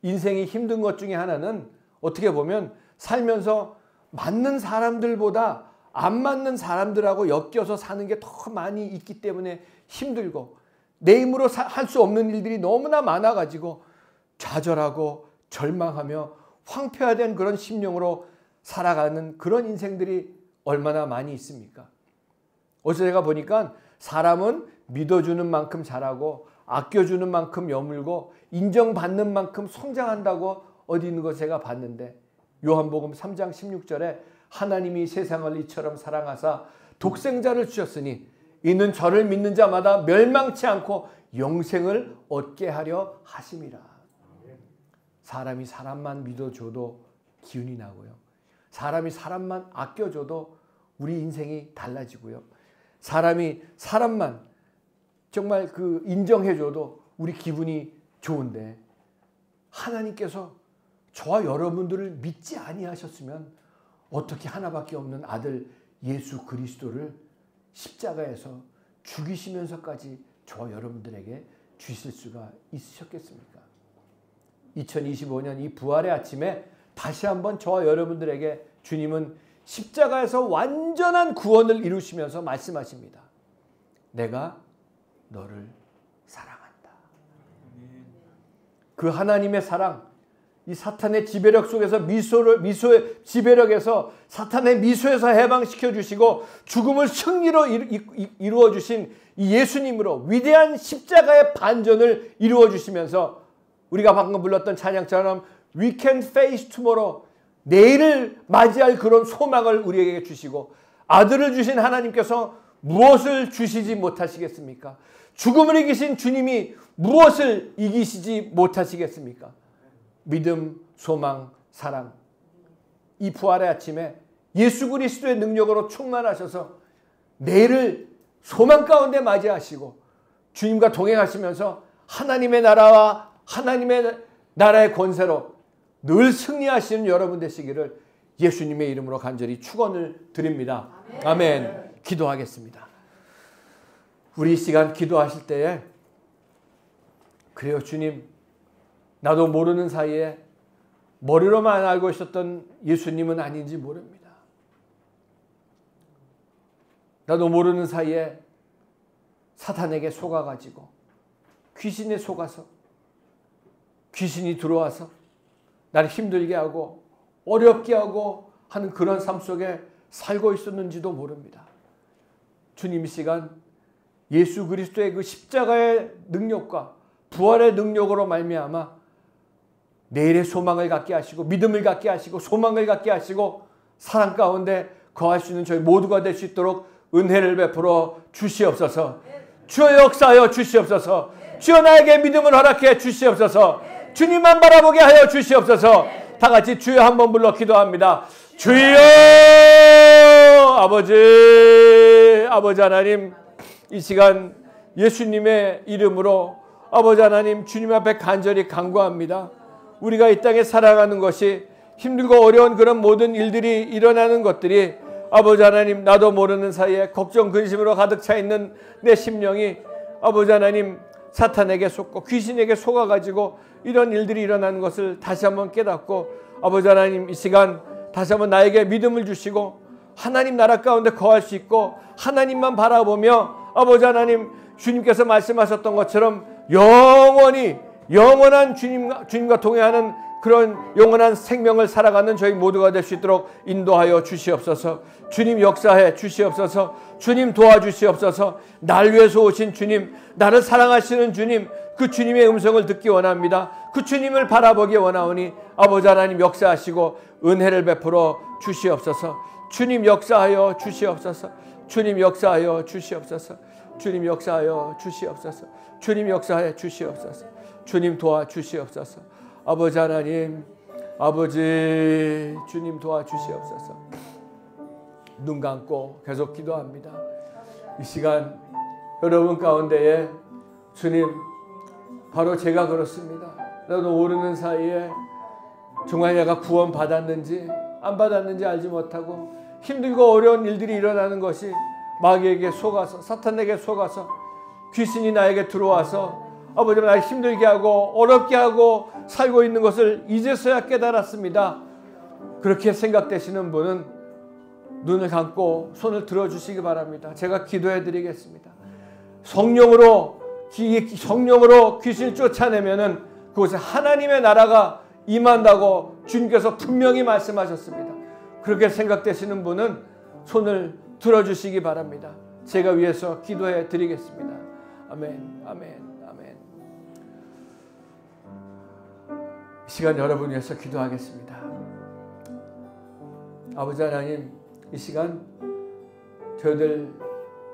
인생이 힘든 것 중에 하나는 어떻게 보면 살면서 맞는 사람들보다 안 맞는 사람들하고 엮여서 사는 게 더 많이 있기 때문에 힘들고, 내 힘으로 할 수 없는 일들이 너무나 많아가지고 좌절하고 절망하며 황폐화된 그런 심령으로 살아가는 그런 인생들이 얼마나 많이 있습니까? 어제 제가 보니까 사람은 믿어주는 만큼 잘하고 아껴주는 만큼 여물고 인정받는 만큼 성장한다고 어디 있는 거 제가 봤는데, 요한복음 3장 16절에 하나님이 세상을 이처럼 사랑하사 독생자를 주셨으니 이는 저를 믿는 자마다 멸망치 않고 영생을 얻게 하려 하심이라. 사람이 사람만 믿어줘도 기운이 나고요, 사람이 사람만 아껴줘도 우리 인생이 달라지고요, 사람이 사람만 정말 인정해줘도 우리 기분이 좋은데, 하나님께서 저와 여러분들을 믿지 아니하셨으면 어떻게 하나밖에 없는 아들 예수 그리스도를 십자가에서 죽이시면서까지 저와 여러분들에게 주실 수가 있으셨겠습니까? 2025년 이 부활의 아침에 다시 한번 저와 여러분들에게 주님은 십자가에서 완전한 구원을 이루시면서 말씀하십니다. 내가 너를 사랑한다. 그 하나님의 사랑, 이 사탄의 지배력 속에서 미소의 지배력에서 사탄의 미소에서 해방시켜 주시고 죽음을 승리로 이루어 주신 이 예수님으로 위대한 십자가의 반전을 이루어 주시면서 우리가 방금 불렀던 찬양처럼 We can face tomorrow, 내일을 맞이할 그런 소망을 우리에게 주시고, 아들을 주신 하나님께서 무엇을 주시지 못하시겠습니까? 죽음을 이기신 주님이 무엇을 이기시지 못하시겠습니까? 믿음, 소망, 사랑. 이 부활의 아침에 예수 그리스도의 능력으로 충만하셔서 내일을 소망 가운데 맞이하시고 주님과 동행하시면서 하나님의 나라와 하나님의 나라의 권세로 늘 승리하시는 여러분 되시기를 예수님의 이름으로 간절히 축원을 드립니다. 아멘. 기도하겠습니다. 우리 이 시간 기도하실 때에, 그래요 주님, 나도 모르는 사이에 머리로만 알고 있었던 예수님은 아닌지 모릅니다. 나도 모르는 사이에 사탄에게 속아가지고 귀신에 속아서 귀신이 들어와서 나를 힘들게 하고 어렵게 하고 하는 그런 삶 속에 살고 있었는지도 모릅니다. 주님 이 시간 예수 그리스도의 그 십자가의 능력과 부활의 능력으로 말미암아 내일의 소망을 갖게 하시고 믿음을 갖게 하시고 소망을 갖게 하시고 사랑 가운데 거할 수 있는 저희 모두가 될 수 있도록 은혜를 베풀어 주시옵소서. 주여 역사하여 주시옵소서. 주여 나에게 믿음을 허락해 주시옵소서. 주님만 바라보게 하여 주시옵소서. 다 같이 주여 한번 불러 기도합니다. 주여! 아버지 하나님, 이 시간 예수님의 이름으로 아버지 하나님 주님 앞에 간절히 간구합니다. 우리가 이 땅에 살아가는 것이 힘들고 어려운 그런 모든 일들이 일어나는 것들이 아버지 하나님 나도 모르는 사이에 걱정 근심으로 가득 차 있는 내 심령이 아버지 하나님 사탄에게 속고 귀신에게 속아가지고 이런 일들이 일어나는 것을 다시 한번 깨닫고 아버지 하나님 이 시간 다시 한번 나에게 믿음을 주시고 하나님 나라 가운데 거할 수 있고 하나님만 바라보며 아버지 하나님 주님께서 말씀하셨던 것처럼 영원히 영원한 주님과 동행하는 그런 영원한 생명을 살아가는 저희 모두가 될 수 있도록 인도하여 주시옵소서. 주님 역사해 주시옵소서. 주님 도와주시옵소서. 날 위해서 오신 주님, 나를 사랑하시는 주님, 그 주님의 음성을 듣기 원합니다. 그 주님을 바라보기 원하오니 아버지 하나님 역사하시고 은혜를 베풀어 주시옵소서. 주님 역사하여 주시옵소서. 주님 역사하여 주시옵소서. 주님 역사하여 주시옵소서. 주님 역사하여 주시옵소서. 주님 도와주시옵소서. 아버지 하나님, 아버지 주님 도와주시옵소서. 눈 감고 계속 기도합니다. 이 시간 여러분 가운데에 주님, 바로 제가 그렇습니다. 나도 모르는 사이에 정말 내가 구원 받았는지 안 받았는지 알지 못하고 힘들고 어려운 일들이 일어나는 것이 마귀에게 속아서, 사탄에게 속아서, 귀신이 나에게 들어와서 아버지 나를 힘들게 하고 어렵게 하고 살고 있는 것을 이제서야 깨달았습니다. 그렇게 생각되시는 분은 눈을 감고 손을 들어주시기 바랍니다. 제가 기도해 드리겠습니다. 성령으로 귀신을 쫓아내면은 그곳에 하나님의 나라가 임한다고 주님께서 분명히 말씀하셨습니다. 그렇게 생각되시는 분은 손을 들어주시기 바랍니다. 제가 위해서 기도해 드리겠습니다. 아멘, 아멘, 아멘. 이 시간 여러분 위해서 기도하겠습니다. 아버지 하나님, 이 시간 저희들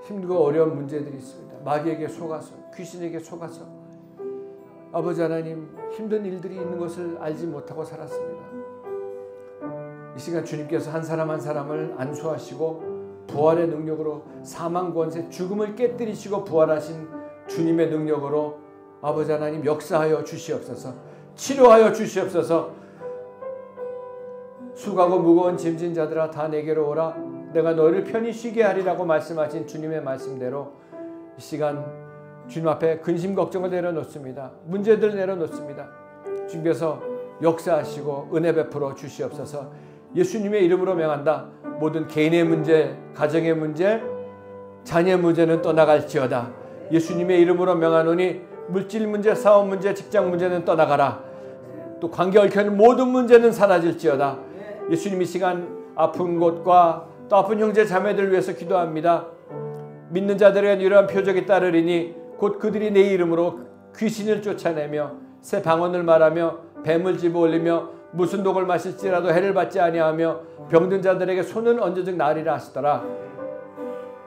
힘들고 어려운 문제들이 있습니다. 마귀에게 속아서, 귀신에게 속아서 아버지 하나님 힘든 일들이 있는 것을 알지 못하고 살았습니다. 이 시간 주님께서 한 사람 한 사람을 안수하시고 부활의 능력으로 사망 권세 죽음을 깨뜨리시고 부활하신 주님의 능력으로 아버지 하나님 역사하여 주시옵소서. 치료하여 주시옵소서. 수고하고 무거운 짐진 자들아 다 내게로 오라. 내가 너희를 편히 쉬게 하리라고 말씀하신 주님의 말씀대로 이 시간 주님 앞에 근심 걱정을 내려놓습니다. 문제들 내려놓습니다. 주님께서 역사하시고 은혜 베풀어 주시옵소서. 예수님의 이름으로 명한다. 모든 개인의 문제, 가정의 문제, 자녀 문제는 떠나갈지어다. 예수님의 이름으로 명하노니 물질 문제, 사업 문제, 직장 문제는 떠나가라. 또 관계 얽혀있는 모든 문제는 사라질지어다. 예수님 이 시간 아픈 곳과 또 아픈 형제 자매들을 위해서 기도합니다. 믿는 자들에게 이러한 표적이 따르리니 곧 그들이 내 이름으로 귀신을 쫓아내며 새 방언을 말하며 뱀을 집어올리며 무슨 독을 마실지라도 해를 받지 아니하며 병든 자들에게 손은 언제든 나으리라 하시더라.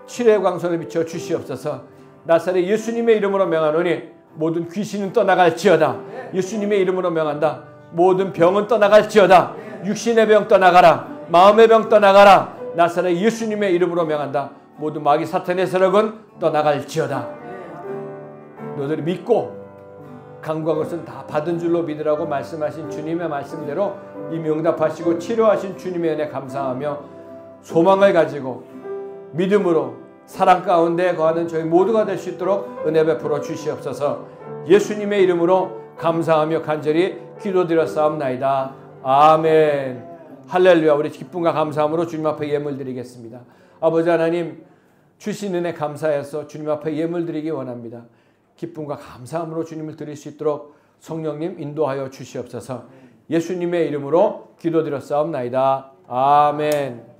치료의 광선을 비춰 주시옵소서. 나사렛 예수님의 이름으로 명하노니 모든 귀신은 떠나갈지어다. 예수님의 이름으로 명한다. 모든 병은 떠나갈지어다. 육신의 병 떠나가라. 마음의 병 떠나가라. 나사렛 예수님의 이름으로 명한다. 모든 마귀 사탄의 세력은 떠나갈지어다. 너희들이 믿고 간구한 것은 다 받은 줄로 믿으라고 말씀하신 주님의 말씀대로 이미 응답하시고 치료하신 주님의 은혜 감사하며 소망을 가지고 믿음으로 사랑 가운데 거하는 저희 모두가 될 수 있도록 은혜 베풀어 주시옵소서. 예수님의 이름으로 감사하며 간절히 기도드렸사옵나이다. 아멘. 할렐루야. 우리 기쁨과 감사함으로 주님 앞에 예물 드리겠습니다. 아버지 하나님 주신 은혜 감사해서 주님 앞에 예물 드리기 원합니다. 기쁨과 감사함으로 주님을 드릴 수 있도록 성령님 인도하여 주시옵소서. 예수님의 이름으로 기도드렸사옵나이다. 아멘.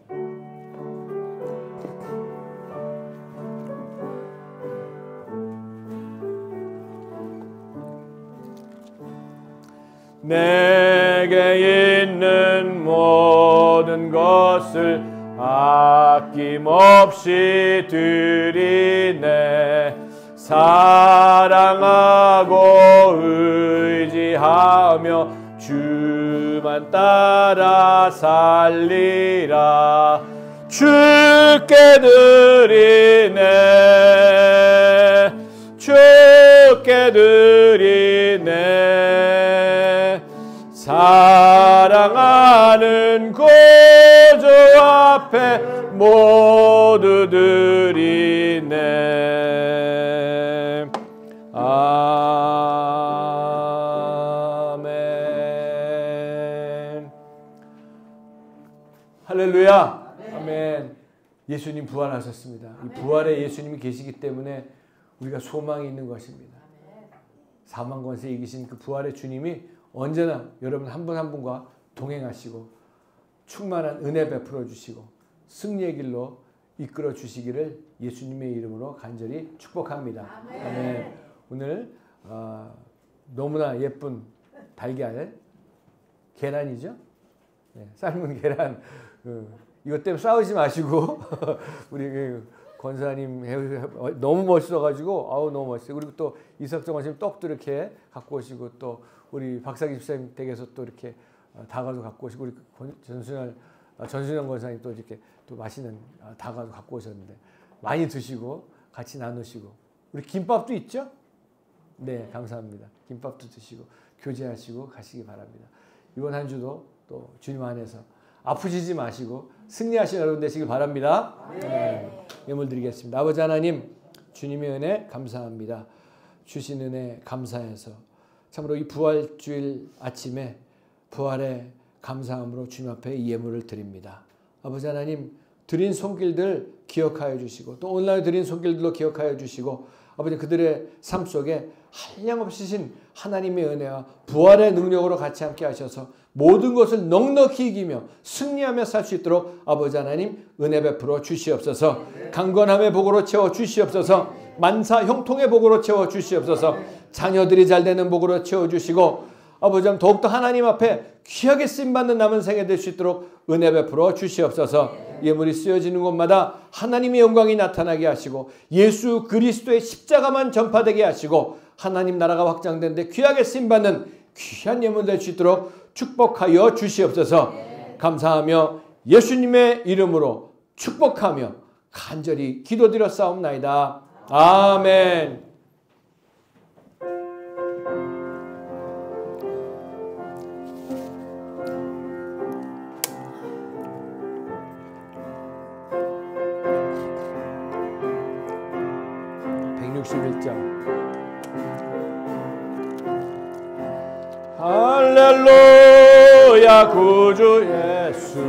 내게 있는 모든 것을 아낌없이 드리네. 사랑하고 의지하며 주만 따라 살리라. 주께 드리네. 주께 드리네. 사랑하는 구주 앞에 모두 드리네. 아멘. 할렐루야. 아멘. 예수님 부활하셨습니다. 이 부활의 예수님이 계시기 때문에 우리가 소망이 있는 것입니다. 사망 권세 이기신 그 부활의 주님이 언제나 여러분 한 분 한 분과 동행하시고 충만한 은혜 베풀어 주시고 승리의 길로 이끌어 주시기를 예수님의 이름으로 간절히 축복합니다. 아멘. 오늘 너무나 예쁜 달걀, 계란이죠? 네, 삶은 계란. 이것 때문에 싸우지 마시고 우리 권사님 너무 멋있어가지고 아우 너무 멋있어요. 그리고 또 이석정 원사님 떡도 이렇게 갖고 오시고 또 우리 박사기 집사님 댁에서 또 이렇게 다가도 갖고 오시고 우리 전순영 권사님 또 이렇게 또 맛있는 다가도 갖고 오셨는데 많이 드시고 같이 나누시고 우리 김밥도 있죠? 네, 감사합니다. 김밥도 드시고 교제하시고 가시기 바랍니다. 이번 한 주도 또 주님 안에서 아프시지 마시고 승리하시는 여러분 되시길 바랍니다. 네. 예물 드리겠습니다. 아버지 하나님, 주님의 은혜 감사합니다. 주신 은혜 감사해서 참으로 이 부활주일 아침에 부활의 감사함으로 주님 앞에 이 예물을 드립니다. 아버지 하나님, 드린 손길들 기억하여 주시고 또 오늘날 드린 손길들로 기억하여 주시고 아버지 그들의 삶 속에 한량없으신 하나님의 은혜와 부활의 능력으로 같이 함께 하셔서 모든 것을 넉넉히 이기며 승리하며 살 수 있도록 아버지 하나님 은혜 베풀어 주시옵소서. 강건함의 복으로 채워 주시옵소서. 만사 형통의 복으로 채워 주시옵소서. 자녀들이 잘 되는 복으로 채워 주시고 아버지 하나님 더욱더 하나님 앞에 귀하게 쓰임받는 남은 생애 될 수 있도록 은혜 베풀어 주시옵소서. 예물이 쓰여지는 곳마다 하나님의 영광이 나타나게 하시고 예수 그리스도의 십자가만 전파되게 하시고 하나님 나라가 확장된 데 귀하게 쓰임받는 귀한 예물 될 수 있도록 축복하여 주시옵소서. 감사하며 예수님의 이름으로 축복하며 간절히 기도드려 싸움나이다. 아멘. 할렐루야 구주 예수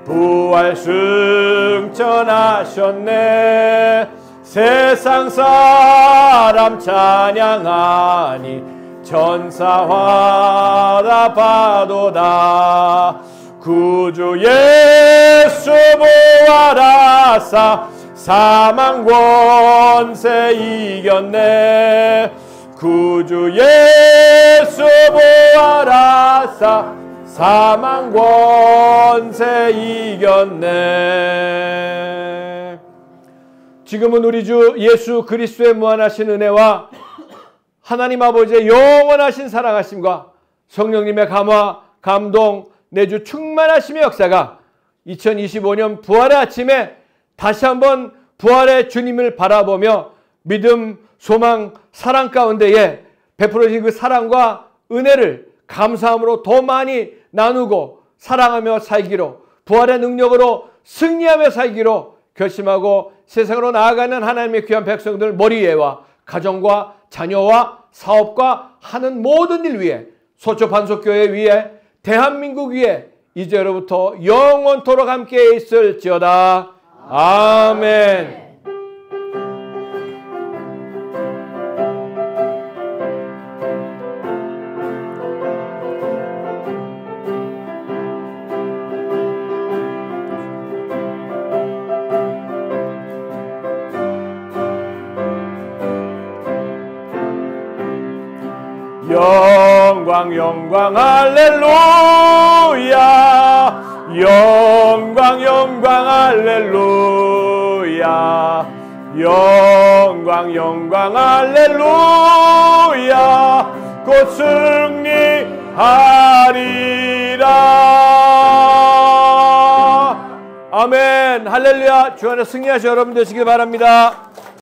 부활 승천하셨네. 세상 사람 찬양하니 천사화다 파도다. 구주 예수 부활하사 사망 권세 이겼네. 구주 예수 부활하사 사망 권세 이겼네. 지금은 우리 주 예수 그리스도의 무한하신 은혜와 하나님 아버지의 영원하신 사랑하심과 성령님의 감화, 감동, 내주 충만하심의 역사가 2025년 부활의 아침에 다시 한번 부활의 주님을 바라보며 믿음, 소망, 사랑 가운데에 베풀어진 그 사랑과 은혜를 감사함으로 더 많이 나누고 사랑하며 살기로 부활의 능력으로 승리하며 살기로 결심하고 세상으로 나아가는 하나님의 귀한 백성들 머리 위에와 가정과 자녀와 사업과 하는 모든 일 위에 소초 반석교회 위에 대한민국 위에 이제로부터 영원토록 함께 있을지어다. 아멘. 영광 영광 할렐루야. 영광 영광 할렐루야. 영광 영광 할렐루야. 곧 승리하리라. 아멘. 할렐루야. 주 안에 승리하시 여러분 되시길 바랍니다.